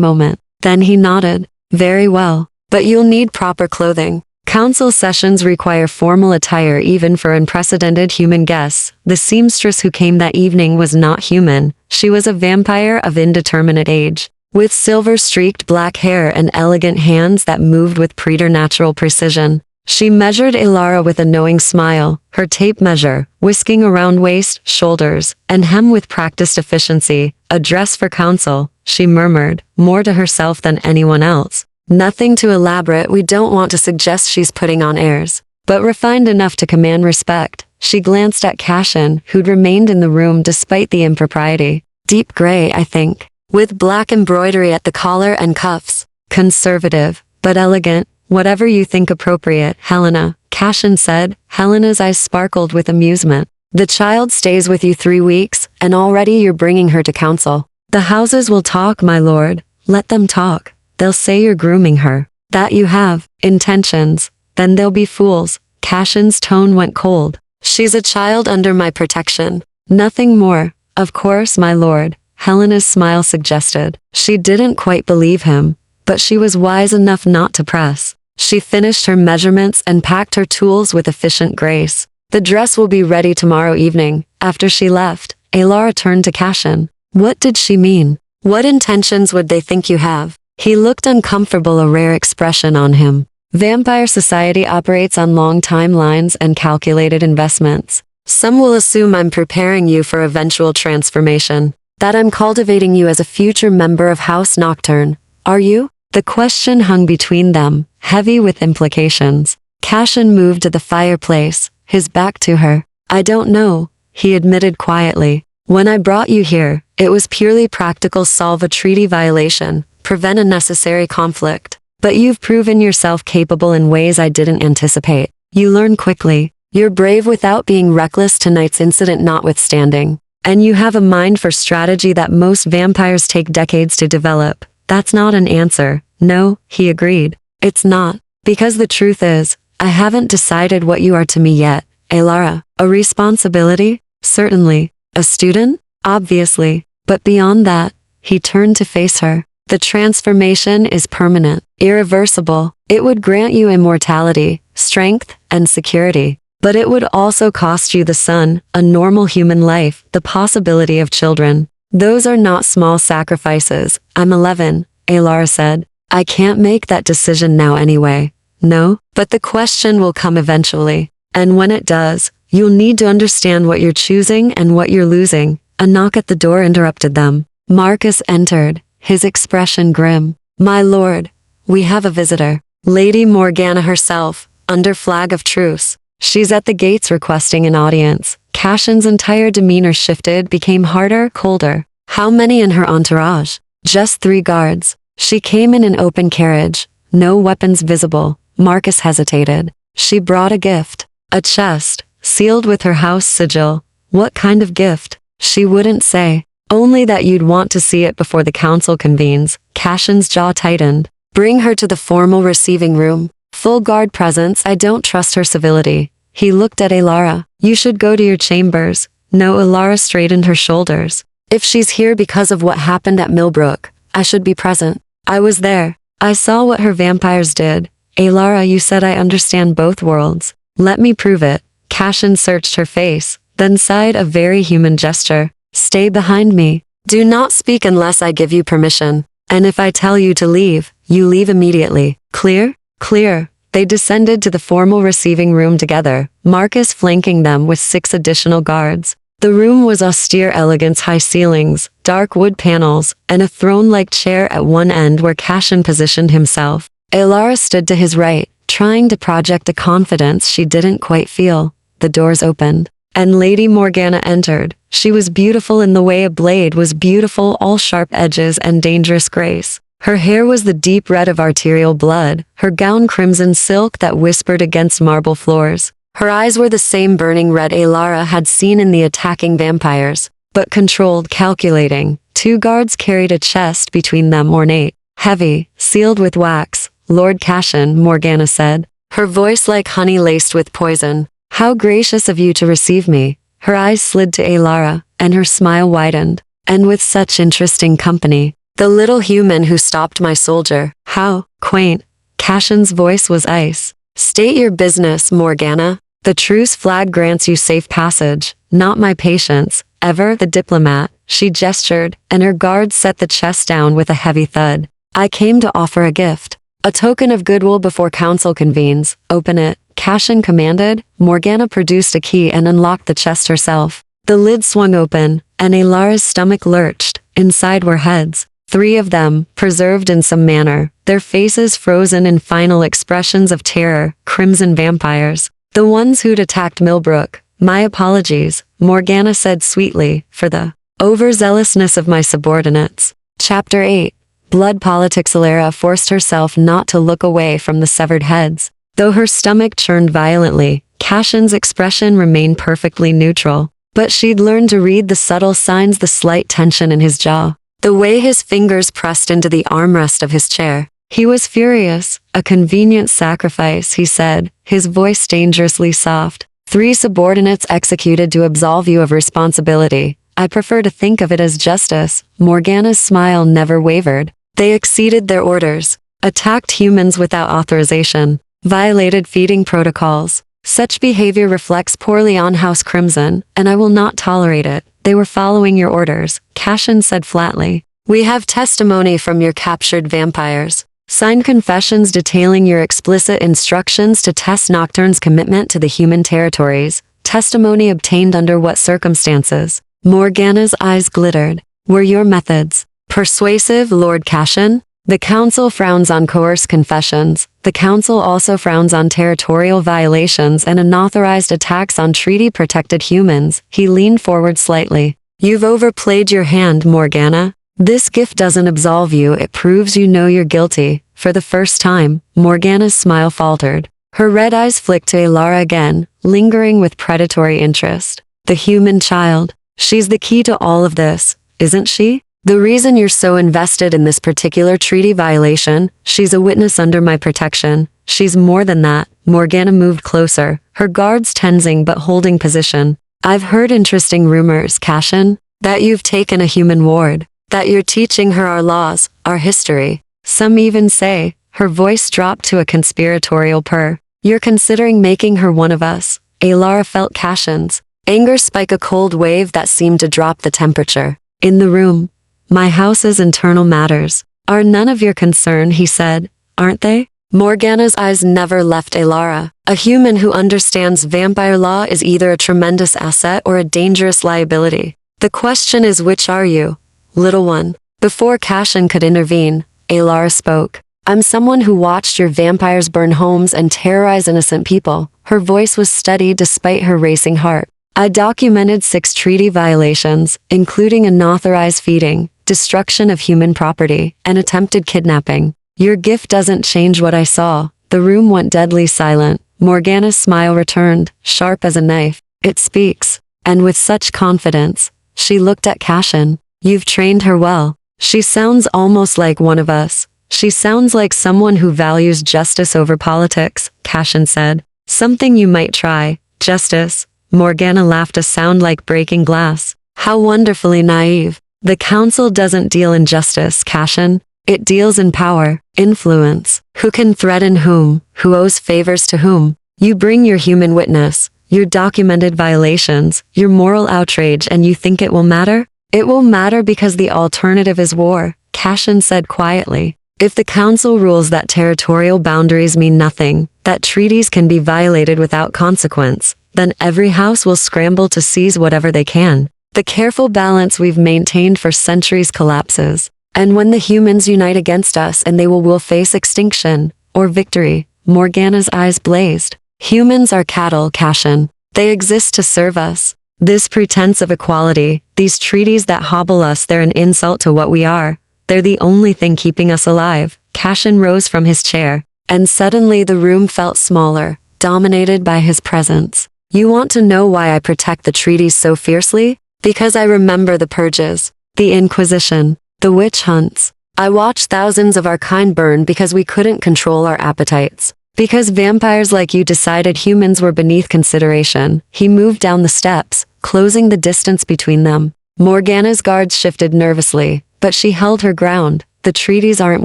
moment. Then he nodded. Very well. But you'll need proper clothing. Council sessions require formal attire even for unprecedented human guests. The seamstress who came that evening was not human. She was a vampire of indeterminate age, with silver-streaked black hair and elegant hands that moved with preternatural precision. She measured Alara with a knowing smile, her tape measure, whisking around waist, shoulders, and hem with practiced efficiency. A dress for council, she murmured, more to herself than anyone else. Nothing too elaborate, we don't want to suggest she's putting on airs, but refined enough to command respect. She glanced at Cashin, who'd remained in the room despite the impropriety. Deep gray, I think, with black embroidery at the collar and cuffs. Conservative, but elegant. Whatever you think appropriate, Helena, Cashin said. Helena's eyes sparkled with amusement. The child stays with you 3 weeks, and already you're bringing her to council. The houses will talk, my lord. Let them talk. They'll say you're grooming her, that you have intentions. Then they'll be fools. Cashin's tone went cold. She's a child under my protection. Nothing more. Of course, my lord, Helena's smile suggested. She didn't quite believe him, but she was wise enough not to press. She finished her measurements and packed her tools with efficient grace. The dress will be ready tomorrow evening. After she left, Alara turned to Cashin. What did she mean? What intentions would they think you have? He looked uncomfortable, a rare expression on him. Vampire society operates on long timelines and calculated investments. Some will assume I'm preparing you for eventual transformation, that I'm cultivating you as a future member of House Nocturne. Are you? The question hung between them, heavy with implications. Cashin moved to the fireplace, his back to her. I don't know, he admitted quietly. When I brought you here, it was purely practical, solve a treaty violation, prevent a necessary conflict. But you've proven yourself capable in ways I didn't anticipate. You learn quickly. You're brave without being reckless, tonight's incident notwithstanding. And you have a mind for strategy that most vampires take decades to develop. That's not an answer. No, he agreed. It's not. Because the truth is, I haven't decided what you are to me yet. Elara, a responsibility? Certainly. A student? Obviously. But beyond that, he turned to face her. The transformation is permanent, irreversible. It would grant you immortality, strength, and security. But it would also cost you the sun, a normal human life, the possibility of children. Those are not small sacrifices. I'm 11, Elara said. I can't make that decision now anyway. No, but the question will come eventually. And when it does, you'll need to understand what you're choosing and what you're losing. A knock at the door interrupted them. Marcus entered, his expression grim. My lord, we have a visitor. Lady Morgana herself, under flag of truce. She's at the gates requesting an audience. Cashin's entire demeanor shifted, became harder, colder. How many in her entourage? Just 3 guards. She came in an open carriage, no weapons visible. Marcus hesitated. She brought a gift. A chest, sealed with her house sigil. What kind of gift? She wouldn't say. Only that you'd want to see it before the council convenes. Cashin's jaw tightened. Bring her to the formal receiving room. Full guard presence. I don't trust her civility. He looked at Elara. You should go to your chambers. No, Elara straightened her shoulders. If she's here because of what happened at Millbrook, I should be present. I was there. I saw what her vampires did. Elara, you said I understand both worlds. Let me prove it. Cashin searched her face, then sighed, a very human gesture. Stay behind me. Do not speak unless I give you permission. And if I tell you to leave, you leave immediately. Clear? Clear. They descended to the formal receiving room together, Marcus flanking them with 6 additional guards. The room was austere elegance, high ceilings, dark wood panels, and a throne-like chair at one end where Cashin positioned himself. Elara stood to his right, trying to project a confidence she didn't quite feel. The doors opened, and Lady Morgana entered. She was beautiful in the way a blade was beautiful, all sharp edges and dangerous grace. Her hair was the deep red of arterial blood, her gown crimson silk that whispered against marble floors. Her eyes were the same burning red Elara had seen in the attacking vampires, but controlled, calculating. 2 guards carried a chest between them, ornate, heavy, sealed with wax. Lord Cashin, Morgana said, her voice like honey laced with poison. How gracious of you to receive me. Her eyes slid to Elara, and her smile widened. And with such interesting company. The little human who stopped my soldier. How quaint. Cashin's voice was ice. State your business, Morgana. The truce flag grants you safe passage, not my patience. Ever the diplomat, she gestured, and her guards set the chest down with a heavy thud. I came to offer a gift. A token of goodwill before council convenes. Open it, Cashin commanded. Morgana produced a key and unlocked the chest herself. The lid swung open, and Elara's stomach lurched. Inside were heads. 3 of them, preserved in some manner, their faces frozen in final expressions of terror, crimson vampires. The ones who'd attacked Millbrook. My apologies, Morgana said sweetly, for the overzealousness of my subordinates. Chapter 8. Blood politics. Elara forced herself not to look away from the severed heads. Though her stomach churned violently, Cashin's expression remained perfectly neutral. But she'd learned to read the subtle signs, the slight tension in his jaw, the way his fingers pressed into the armrest of his chair. He was furious. A convenient sacrifice, he said, his voice dangerously soft. 3 subordinates executed to absolve you of responsibility. I prefer to think of it as justice. Morgana's smile never wavered. They exceeded their orders, attacked humans without authorization, violated feeding protocols. Such behavior reflects poorly on House Crimson, and I will not tolerate it. They were following your orders, Cashin said flatly. We have testimony from your captured vampires. Signed confessions detailing your explicit instructions to test Nocturne's commitment to the human territories. Testimony obtained under what circumstances? Morgana's eyes glittered. Were your methods persuasive, Lord Cashin? The Council frowns on coerced confessions. The Council also frowns on territorial violations and unauthorized attacks on treaty-protected humans. He leaned forward slightly. You've overplayed your hand, Morgana. This gift doesn't absolve you, it proves you know you're guilty. For the first time, Morgana's smile faltered. Her red eyes flicked to Elara again, lingering with predatory interest. The human child. She's the key to all of this, isn't she? The reason you're so invested in this particular treaty violation, she's a witness under my protection. She's more than that. Morgana moved closer, her guards tensing but holding position. I've heard interesting rumors, Cashin, that you've taken a human ward, that you're teaching her our laws, our history. Some even say, her voice dropped to a conspiratorial purr, you're considering making her one of us. Elara felt Cashin's anger spike a cold wave that seemed to drop the temperature. In the room, my house's internal matters are none of your concern, he said, aren't they? Morgana's eyes never left Elara. A human who understands vampire law is either a tremendous asset or a dangerous liability. The question is, which are you, little one? Before Cashin could intervene, Elara spoke. I'm someone who watched your vampires burn homes and terrorize innocent people. Her voice was steady despite her racing heart. I documented 6 treaty violations, including unauthorized feeding, destruction of human property, and attempted kidnapping. Your gift doesn't change what I saw. The room went deadly silent. Morgana's smile returned, sharp as a knife. It speaks. And with such confidence. She looked at Cashin. You've trained her well. She sounds almost like one of us. She sounds like someone who values justice over politics, Cashin said. Something you might try. Justice. Morgana laughed, a sound like breaking glass. How wonderfully naive. The Council doesn't deal in justice, Cashin. It deals in power, influence. Who can threaten whom? Who owes favors to whom? You bring your human witness, your documented violations, your moral outrage, and you think it will matter? It will matter because the alternative is war, Cashin said quietly. If the Council rules that territorial boundaries mean nothing, that treaties can be violated without consequence, then every house will scramble to seize whatever they can. The careful balance we've maintained for centuries collapses. And when the humans unite against us, and they will face extinction, or victory. Morgana's eyes blazed. Humans are cattle, Cashin. They exist to serve us. This pretense of equality, these treaties that hobble us, they're an insult to what we are. They're the only thing keeping us alive. Cashin rose from his chair, and suddenly the room felt smaller, dominated by his presence. You want to know why I protect the treaties so fiercely? Because I remember the purges, the Inquisition, the witch hunts. I watched thousands of our kind burn because we couldn't control our appetites. Because vampires like you decided humans were beneath consideration. He moved down the steps, closing the distance between them. Morgana's guards shifted nervously, but she held her ground. The treaties aren't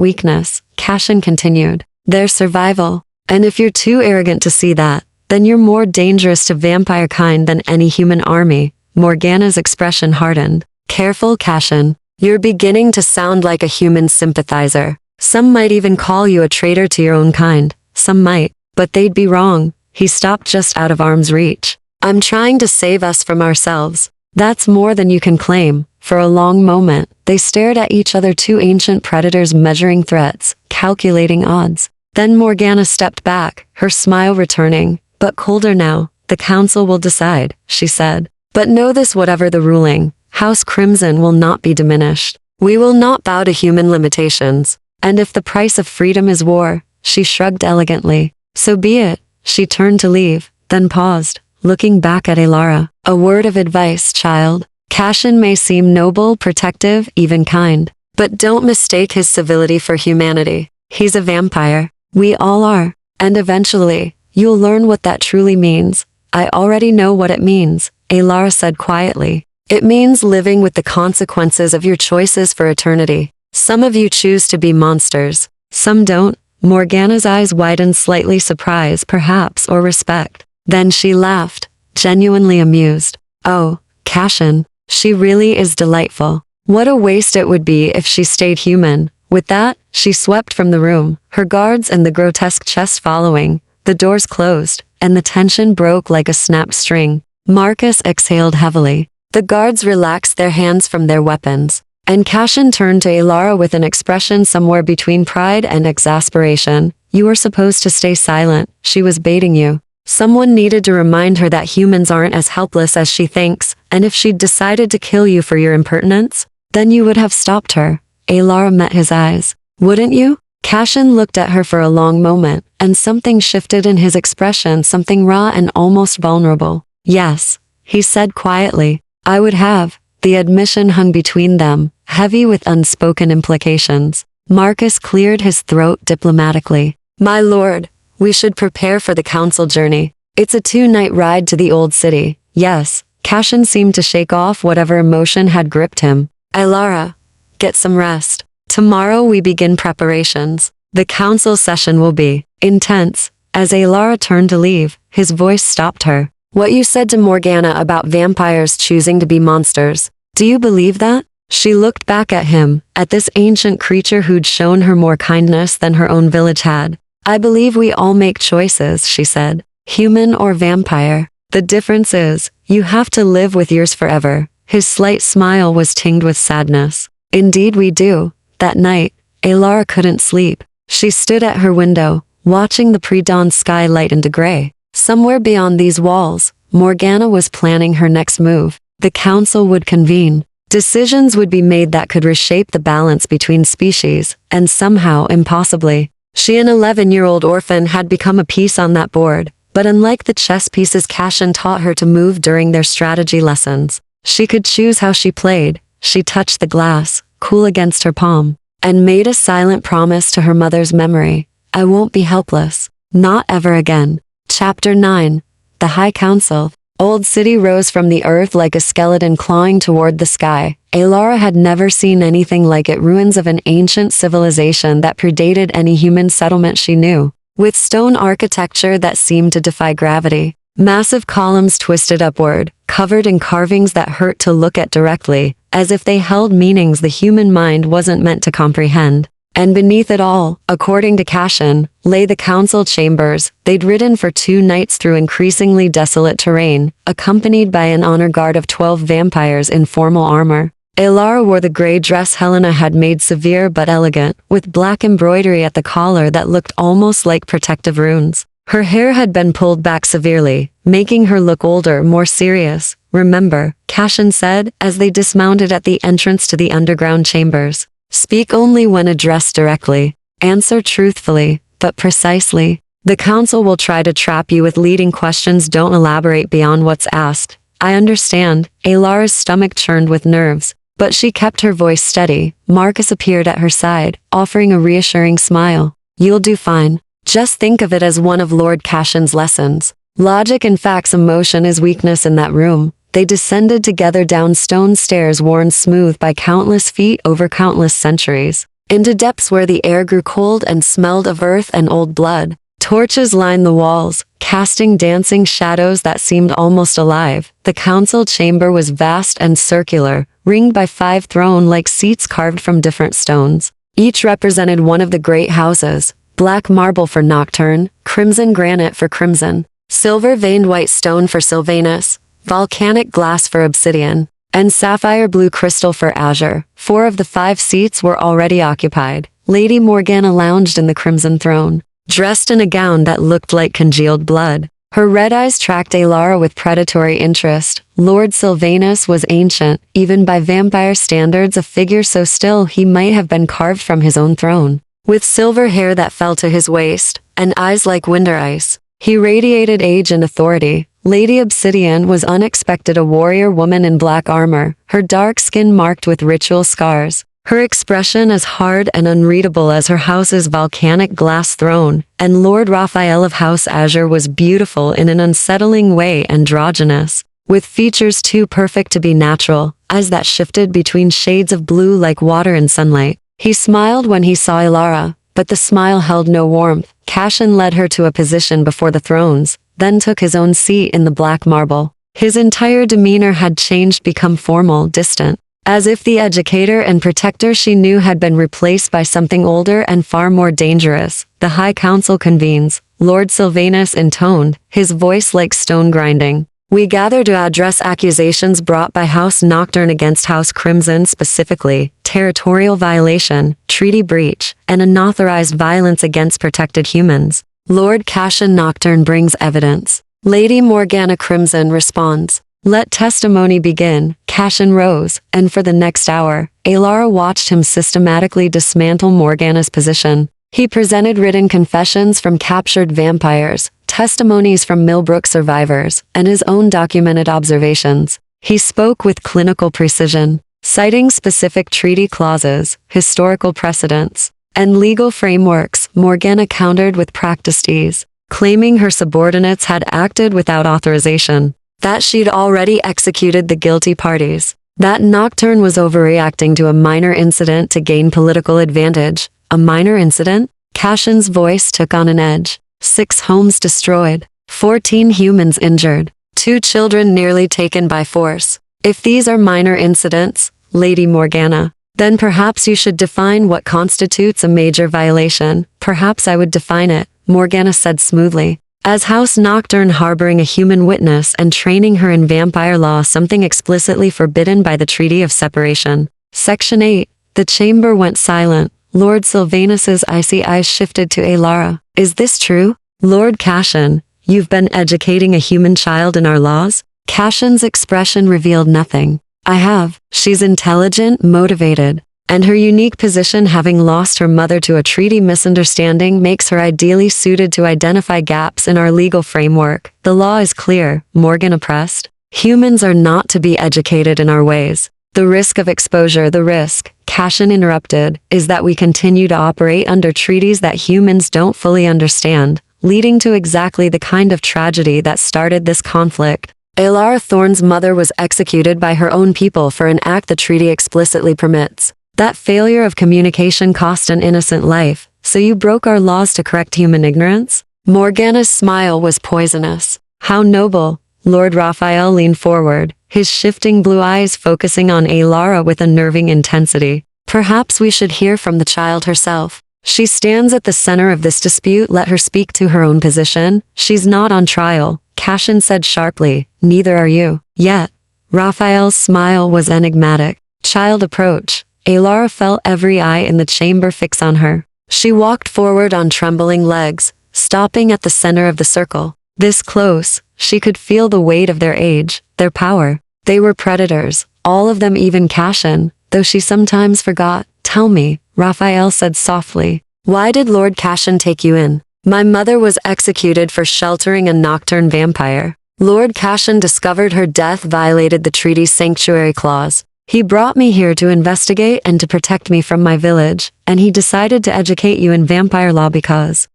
weakness, Cashin continued. They're survival. And if you're too arrogant to see that, then you're more dangerous to vampire kind than any human army. Morgana's expression hardened. Careful, Cashin. You're beginning to sound like a human sympathizer. Some might even call you a traitor to your own kind. Some might, but they'd be wrong. He stopped just out of arm's reach. I'm trying to save us from ourselves. That's more than you can claim. For a long moment, they stared at each other, two ancient predators measuring threats, calculating odds. Then Morgana stepped back, her smile returning, but colder now. The Council will decide, she said. But know this, whatever the ruling, House Crimson will not be diminished. We will not bow to human limitations. And if the price of freedom is war, she shrugged elegantly. So be it. She turned to leave, then paused, looking back at Elara. A word of advice, child. Cashin may seem noble, protective, even kind. But don't mistake his civility for humanity. He's a vampire. We all are. And eventually, you'll learn what that truly means. I already know what it means, Elara said quietly. It means living with the consequences of your choices for eternity. Some of you choose to be monsters. Some don't. Morgana's eyes widened, slightly surprise, perhaps, or respect. Then she laughed, genuinely amused. Oh, Cashin, she really is delightful. What a waste it would be if she stayed human. With that, she swept from the room, her guards and the grotesque chest following. The doors closed, and the tension broke like a snapped string. Marcus exhaled heavily. The guards relaxed their hands from their weapons, and Cashin turned to Alara with an expression somewhere between pride and exasperation. You were supposed to stay silent, she was baiting you. Someone needed to remind her that humans aren't as helpless as she thinks, and if she'd decided to kill you for your impertinence, then you would have stopped her. Alara met his eyes. Wouldn't you? Cashin looked at her for a long moment, and something shifted in his expression, something raw and almost vulnerable. Yes, he said quietly. I would have. The admission hung between them, heavy with unspoken implications. Marcus cleared his throat diplomatically. My lord, we should prepare for the council journey. It's a 2-night ride to the old city. Yes, Cashin seemed to shake off whatever emotion had gripped him. Alara, get some rest. Tomorrow we begin preparations. The council session will be intense. As Alara turned to leave, his voice stopped her. What you said to Morgana about vampires choosing to be monsters, do you believe that? She looked back at him, at this ancient creature who'd shown her more kindness than her own village had. I believe we all make choices, she said. Human or vampire. The difference is, you have to live with yours forever. His slight smile was tinged with sadness. Indeed we do. That night, Alara couldn't sleep. She stood at her window, watching the pre-dawn sky light into gray. Somewhere beyond these walls, Morgana was planning her next move. The council would convene. Decisions would be made that could reshape the balance between species, and somehow, impossibly, she, an 11-year-old orphan, had become a piece on that board. But unlike the chess pieces Cashin taught her to move during their strategy lessons, she could choose how she played. She touched the glass, cool against her palm, and made a silent promise to her mother's memory. I won't be helpless. Not ever again. Chapter 9. The High Council. Old City rose from the earth like a skeleton clawing toward the sky. Alara had never seen anything like it. Ruins of an ancient civilization that predated any human settlement she knew, with stone architecture that seemed to defy gravity. Massive columns twisted upward, covered in carvings that hurt to look at directly, as if they held meanings the human mind wasn't meant to comprehend. And beneath it all, according to Cashin, lay the council chambers. They'd ridden for 2 nights through increasingly desolate terrain, accompanied by an honor guard of 12 vampires in formal armor. Alara wore the gray dress Helena had made, severe but elegant, with black embroidery at the collar that looked almost like protective runes. Her hair had been pulled back severely, making her look older, more serious. Remember, Cashin said, as they dismounted at the entrance to the underground chambers. Speak only when addressed directly. Answer truthfully, but precisely. The council will try to trap you with leading questions. Don't elaborate beyond what's asked. I understand. Alara's stomach churned with nerves, but she kept her voice steady. Marcus appeared at her side, offering a reassuring smile. You'll do fine. Just think of it as one of Lord Cashin's lessons. Logic and facts. Emotion is weakness in that room. They descended together down stone stairs worn smooth by countless feet over countless centuries, into depths where the air grew cold and smelled of earth and old blood. Torches lined the walls, casting dancing shadows that seemed almost alive. The council chamber was vast and circular, ringed by 5 throne-like seats carved from different stones. Each represented one of the great houses: black marble for Nocturne, crimson granite for Crimson, silver-veined white stone for Sylvanus, volcanic glass for Obsidian, and sapphire blue crystal for Azure. 4 of the 5 seats were already occupied. Lady Morgana lounged in the crimson throne, dressed in a gown that looked like congealed blood. Her red eyes tracked Alara with predatory interest. Lord Sylvanus was ancient, even by vampire standards, a figure so still he might have been carved from his own throne. With silver hair that fell to his waist, and eyes like winter ice, he radiated age and authority. Lady Obsidian was unexpected, a warrior woman in black armor, her dark skin marked with ritual scars, her expression as hard and unreadable as her house's volcanic glass throne. And Lord Raphael of House Azure was beautiful in an unsettling way, androgynous, with features too perfect to be natural, eyes that shifted between shades of blue like water and sunlight. He smiled when he saw Alara, but the smile held no warmth. Cashin led her to a position before the thrones, then took his own seat in the black marble. His entire demeanor had changed, become formal, distant. As if the educator and protector she knew had been replaced by something older and far more dangerous, the High Council convenes. Lord Sylvanus intoned, his voice like stone grinding. We gather to address accusations brought by House Nocturne against House Crimson, specifically territorial violation, treaty breach, and unauthorized violence against protected humans. Lord Cassian Nocturne brings evidence. Lady Morgana Crimson responds. Let testimony begin. Cassian rose, and for the next hour, Alara watched him systematically dismantle Morgana's position. He presented written confessions from captured vampires, testimonies from Millbrook survivors, and his own documented observations. He spoke with clinical precision, citing specific treaty clauses, historical precedents, and legal frameworks. Morgana countered with practiced ease, claiming her subordinates had acted without authorization, that she'd already executed the guilty parties, that Nocturne was overreacting to a minor incident to gain political advantage. A minor incident? Cassian's voice took on an edge. 6 homes destroyed, 14 humans injured, 2 children nearly taken by force. If these are minor incidents, Lady Morgana, then perhaps you should define what constitutes a major violation. Perhaps I would define it, Morgana said smoothly. As House Nocturne harboring a human witness and training her in vampire law, something explicitly forbidden by the Treaty of Separation. Section 8. The chamber went silent. Lord Sylvanus's icy eyes shifted to Alara. Is this true? Lord Cassian, you've been educating a human child in our laws? Cassian's expression revealed nothing. I have. She's intelligent, motivated, and her unique position, having lost her mother to a treaty misunderstanding, makes her ideally suited to identify gaps in our legal framework. The law is clear, Morgana pressed. Humans are not to be educated in our ways. The risk of exposure, the risk, Cassian interrupted, is that we continue to operate under treaties that humans don't fully understand, leading to exactly the kind of tragedy that started this conflict. Alara Thorne's mother was executed by her own people for an act the treaty explicitly permits. That failure of communication cost an innocent life, so you broke our laws to correct human ignorance? Morgana's smile was poisonous. How noble. Lord Raphael leaned forward, his shifting blue eyes focusing on Alara with unnerving intensity. Perhaps we should hear from the child herself. She stands at the center of this dispute. Let her speak to her own position. She's not on trial, Cassian said sharply. Neither are you. Yet. Raphael's smile was enigmatic. Child approach. Alara felt every eye in the chamber fix on her. She walked forward on trembling legs, stopping at the center of the circle. This close, she could feel the weight of their age, their power. They were predators, all of them, even Cassian, though she sometimes forgot. Tell me, Raphael said softly. Why did Lord Cassian take you in? My mother was executed for sheltering a nocturne vampire. Lord Cassian discovered her death violated the treaty's sanctuary clause. He brought me here to investigate and to protect me from my village, and he decided to educate you in vampire law because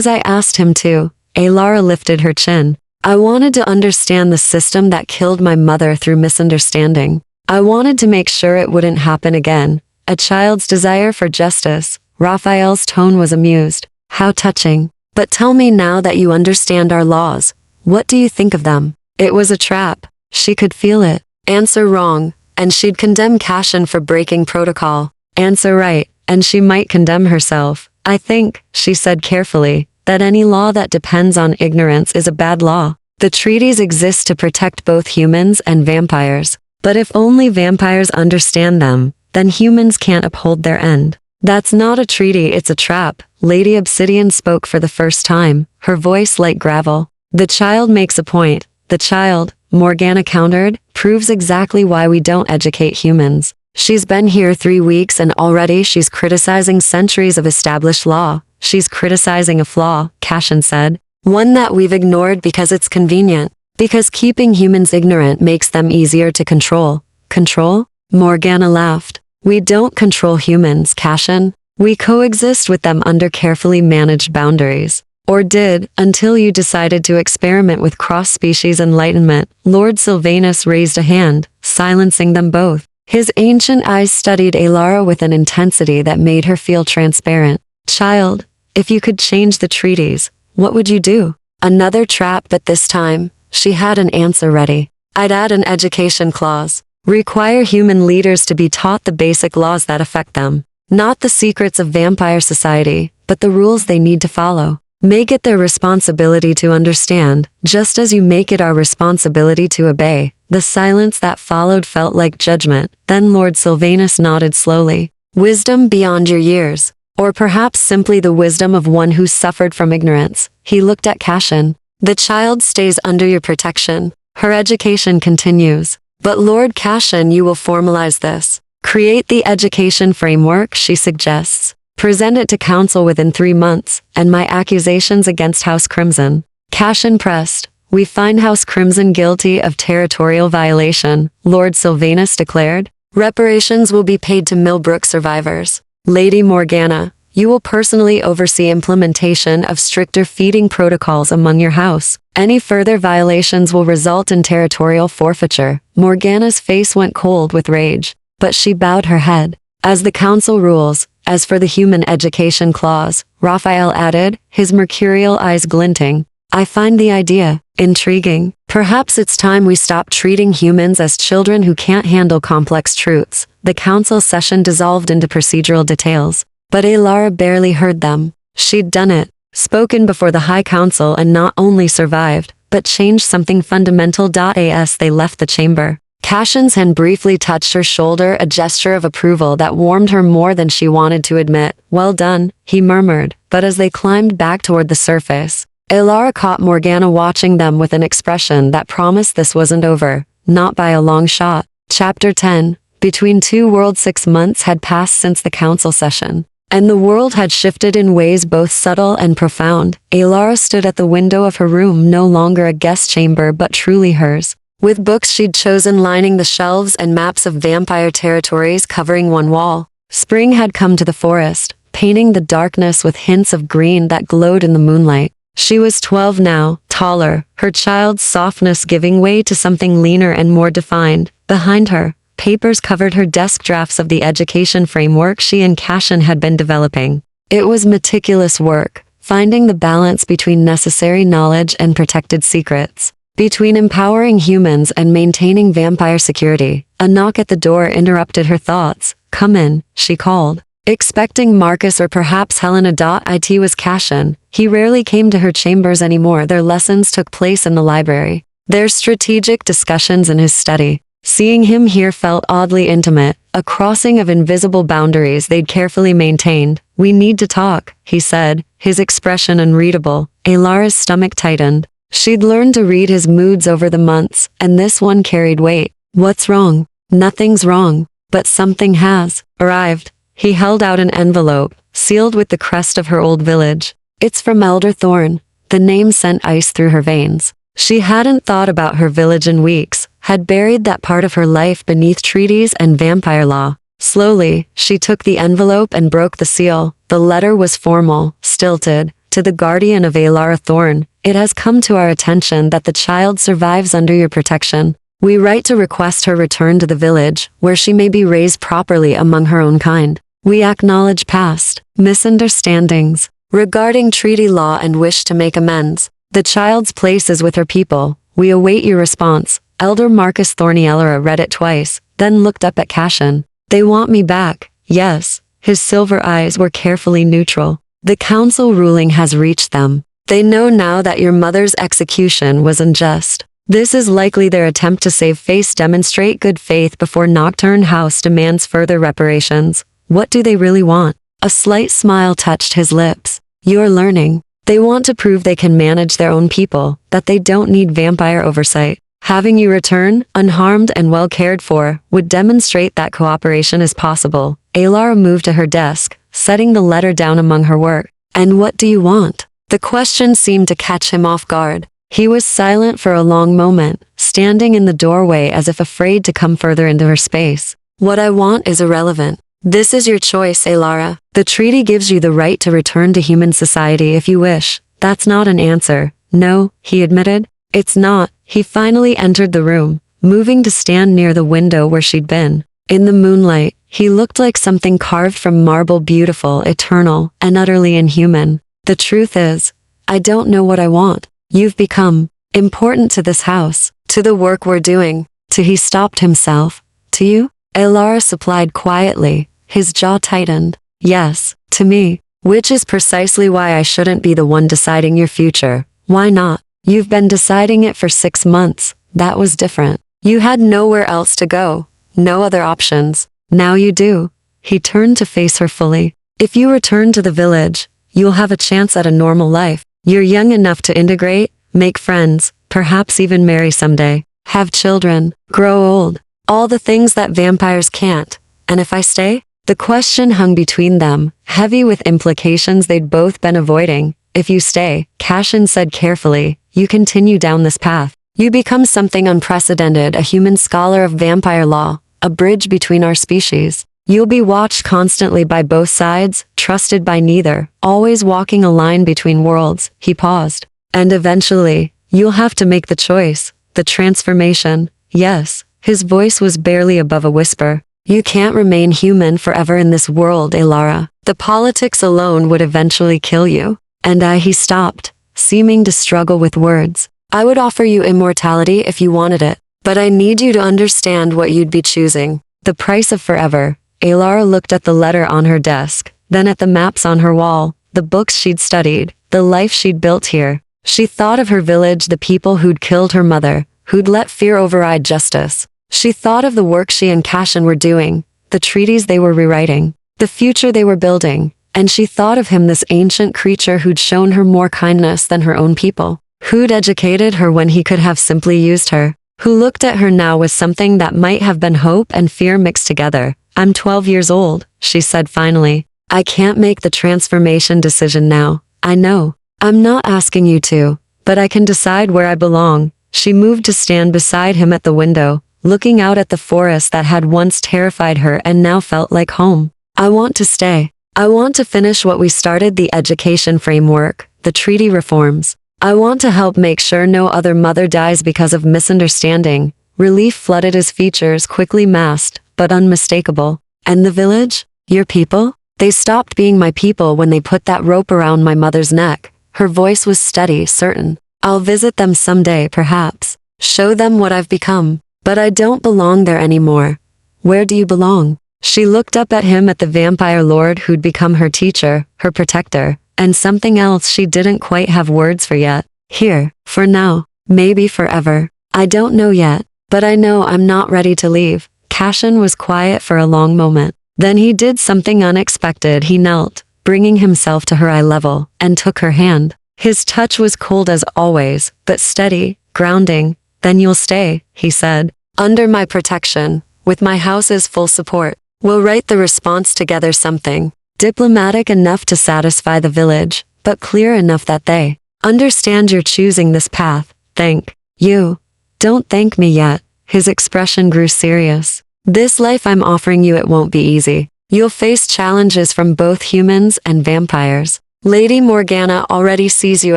I asked him to. Alara lifted her chin. I wanted to understand the system that killed my mother through misunderstanding. I wanted to make sure it wouldn't happen again. A child's desire for justice. Raphael's tone was amused. How touching. But tell me, now that you understand our laws, what do you think of them? It was a trap. She could feel it. Answer wrong, and she'd condemn Cassian for breaking protocol. Answer right, and she might condemn herself. I think, she said carefully, that any law that depends on ignorance is a bad law. The treaties exist to protect both humans and vampires. But if only vampires understand them, then humans can't uphold their end. That's not a treaty, it's a trap. Lady Obsidian spoke for the first time, her voice like gravel. The child makes a point. The child, Morgana countered, proves exactly why we don't educate humans. She's been here 3 weeks and already she's criticizing centuries of established law. She's criticizing a flaw, Cassian said. One that we've ignored because it's convenient. Because keeping humans ignorant makes them easier to control. Control? Morgana laughed. We don't control humans, Cassian. We coexist with them under carefully managed boundaries. Or did, until you decided to experiment with cross-species enlightenment. Lord Sylvanus raised a hand, silencing them both. His ancient eyes studied Alara with an intensity that made her feel transparent. Child, if you could change the treaties, what would you do? Another trap, but this time, she had an answer ready. I'd add an education clause. Require human leaders to be taught the basic laws that affect them. Not the secrets of vampire society, but the rules they need to follow. Make it their responsibility to understand, just as you make it our responsibility to obey. The silence that followed felt like judgment. Then Lord Sylvanus nodded slowly. Wisdom beyond your years. Or perhaps simply the wisdom of one who suffered from ignorance. He looked at Cashin. The child stays under your protection. Her education continues. But Lord Cashin, you will formalize this. Create the education framework, she suggests. Present it to council within 3 months, and my accusations against House Crimson. Cashin pressed. We find House Crimson guilty of territorial violation, Lord Sylvanus declared. Reparations will be paid to Millbrook survivors. Lady Morgana, you will personally oversee implementation of stricter feeding protocols among your house. Any further violations will result in territorial forfeiture. Morgana's face went cold with rage, but she bowed her head. As the council rules. As for the human education clause, Raphael added, his mercurial eyes glinting, I find the idea intriguing. Perhaps it's time we stop treating humans as children who can't handle complex truths. The council session dissolved into procedural details, but Alara barely heard them. She'd done it, spoken before the High Council, and not only survived, but changed something fundamental. As they left the chamber, Cashin's hand briefly touched her shoulder, a gesture of approval that warmed her more than she wanted to admit. Well done, he murmured, but as they climbed back toward the surface, Alara caught Morgana watching them with an expression that promised this wasn't over, not by a long shot. Chapter 10. Between two worlds 6 months had passed since the council session, and the world had shifted in ways both subtle and profound. Alara stood at the window of her room, no longer a guest chamber but truly hers. With books she'd chosen lining the shelves and maps of vampire territories covering one wall. Spring had come to the forest, painting the darkness with hints of green that glowed in the moonlight. She was 12 now, taller, her child's softness giving way to something leaner and more defined. Behind her, papers covered her desk, drafts of the education framework she and Cashin had been developing. It was meticulous work, finding the balance between necessary knowledge and protected secrets. Between empowering humans and maintaining vampire security. A knock at the door interrupted her thoughts. Come in, she called. Expecting Marcus or perhaps Helena. It was Cashin. He rarely came to her chambers anymore. Their lessons took place in the library. Their strategic discussions in his study. Seeing him here felt oddly intimate, a crossing of invisible boundaries they'd carefully maintained. We need to talk, he said, his expression unreadable. Alara's stomach tightened. She'd learned to read his moods over the months, and this one carried weight. What's wrong? Nothing's wrong, but something has arrived. He held out an envelope, sealed with the crest of her old village. It's from Elder Thorn. The name sent ice through her veins. She hadn't thought about her village in weeks, had buried that part of her life beneath treaties and vampire law. Slowly, she took the envelope and broke the seal. The letter was formal, stilted. To the guardian of Alara Thorn, it has come to our attention that the child survives under your protection. We write to request her return to the village, where she may be raised properly among her own kind. We acknowledge past misunderstandings regarding treaty law and wish to make amends. The child's place is with her people. We await your response. Elder Marcus Thornielara read it twice, then looked up at Cashin. They want me back, yes. His silver eyes were carefully neutral. The council ruling has reached them. They know now that your mother's execution was unjust. This is likely their attempt to save face. Demonstrate good faith before Nocturne House demands further reparations. What do they really want? A slight smile touched his lips. You're learning. They want to prove they can manage their own people, that they don't need vampire oversight. Having you return, unharmed and well cared for, would demonstrate that cooperation is possible. Alara moved to her desk, setting the letter down among her work. And what do you want? The question seemed to catch him off guard. He was silent for a long moment, standing in the doorway as if afraid to come further into her space. What I want is irrelevant. This is your choice, Alara. The treaty gives you the right to return to human society if you wish. That's not an answer. No, he admitted. It's not. He finally entered the room, moving to stand near the window where she'd been. In the moonlight, he looked like something carved from marble, beautiful, eternal, and utterly inhuman. The truth is, I don't know what I want. You've become important to this house, to the work we're doing. He stopped himself. To you? Elara supplied quietly, his jaw tightened. Yes, to me. Which is precisely why I shouldn't be the one deciding your future. Why not? You've been deciding it for 6 months. That was different. You had nowhere else to go. No other options. Now you do. He turned to face her fully. If you return to the village, you'll have a chance at a normal life. You're young enough to integrate, make friends, perhaps even marry someday. Have children, grow old. All the things that vampires can't. And if I stay? The question hung between them, heavy with implications they'd both been avoiding. If you stay, Cashin said carefully, you continue down this path. You become something unprecedented, a human scholar of vampire law, a bridge between our species. You'll be watched constantly by both sides, trusted by neither, always walking a line between worlds. He paused. And eventually, you'll have to make the choice, the transformation. Yes, his voice was barely above a whisper. You can't remain human forever in this world, Elara. The politics alone would eventually kill you. And he stopped, seeming to struggle with words. I would offer you immortality if you wanted it, but I need you to understand what you'd be choosing. The price of forever. Elara looked at the letter on her desk, then at the maps on her wall, the books she'd studied, the life she'd built here. She thought of her village, the people who'd killed her mother, who'd let fear override justice. She thought of the work she and Cashin were doing, the treaties they were rewriting, the future they were building, and she thought of him, this ancient creature who'd shown her more kindness than her own people, who'd educated her when he could have simply used her, who looked at her now with something that might have been hope and fear mixed together. I'm 12 years old, she said finally. I can't make the transformation decision now. I know. I'm not asking you to, but I can decide where I belong. She moved to stand beside him at the window, looking out at the forest that had once terrified her and now felt like home. I want to stay. I want to finish what we started, the education framework, the treaty reforms. I want to help make sure no other mother dies because of misunderstanding. Relief flooded his features, quickly masked, but unmistakable. And the village? Your people? They stopped being my people when they put that rope around my mother's neck. Her voice was steady, certain. I'll visit them someday, perhaps. Show them what I've become. But I don't belong there anymore. Where do you belong? She looked up at him, at the vampire lord who'd become her teacher, her protector, and something else she didn't quite have words for yet. Here, for now, maybe forever. I don't know yet, but I know I'm not ready to leave. Cashin was quiet for a long moment. Then he did something unexpected. He knelt, bringing himself to her eye level, and took her hand. His touch was cold as always, but steady, grounding. Then you'll stay, he said, under my protection, with my house's full support. We'll write the response together, something diplomatic enough to satisfy the village, but clear enough that they understand you're choosing this path. Thank you. Don't thank me yet. His expression grew serious. This life I'm offering you, it won't be easy. You'll face challenges from both humans and vampires. Lady Morgana already sees you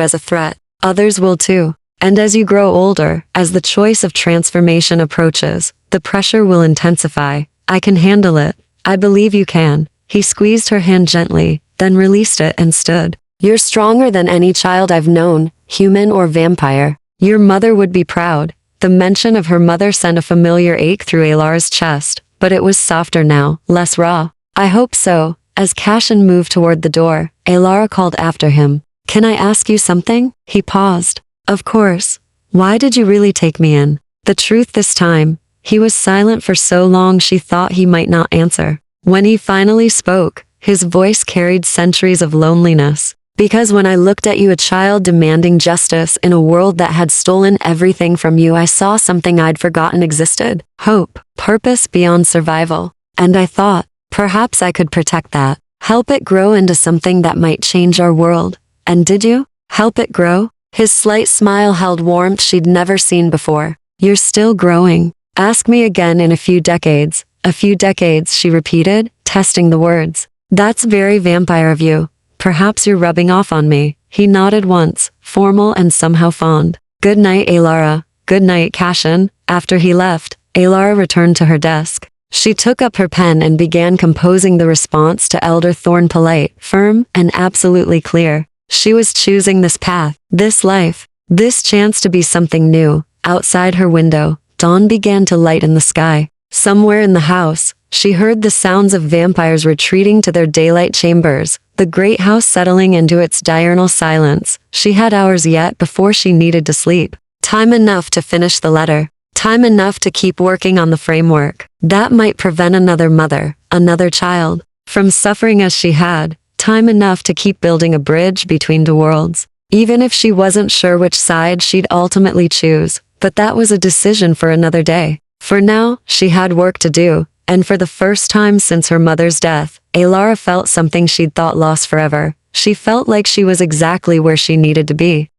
as a threat. Others will too. And as you grow older, as the choice of transformation approaches, the pressure will intensify. I can handle it. I believe you can. He squeezed her hand gently, then released it and stood. You're stronger than any child I've known, human or vampire. Your mother would be proud. The mention of her mother sent a familiar ache through Elara's chest, but it was softer now, less raw. I hope so. As Cashin moved toward the door, Elara called after him. Can I ask you something? He paused. Of course. Why did you really take me in? The truth this time. He was silent for so long she thought he might not answer. When he finally spoke, his voice carried centuries of loneliness. Because when I looked at you, a child demanding justice in a world that had stolen everything from you, I saw something I'd forgotten existed. Hope, purpose beyond survival. And I thought, perhaps I could protect that. Help it grow into something that might change our world. And did you? Help it grow? His slight smile held warmth she'd never seen before. You're still growing. Ask me again in a few decades. A few decades, she repeated, testing the words. That's very vampire of you. Perhaps you're rubbing off on me. He nodded once, formal and somehow fond. Good night, Elara. Good night, Cashin. After he left, Elara returned to her desk. She took up her pen and began composing the response to Elder Thorn, polite, firm, and absolutely clear. She was choosing this path, this life, this chance to be something new. Outside her window, dawn began to light in the sky. Somewhere in the house, she heard the sounds of vampires retreating to their daylight chambers, the great house settling into its diurnal silence. She had hours yet before she needed to sleep. Time enough to finish the letter. Time enough to keep working on the framework. That might prevent another mother, another child, from suffering as she had. Time enough to keep building a bridge between two worlds. Even if she wasn't sure which side she'd ultimately choose, but that was a decision for another day. For now, she had work to do, and for the first time since her mother's death, Alara felt something she'd thought lost forever. She felt like she was exactly where she needed to be.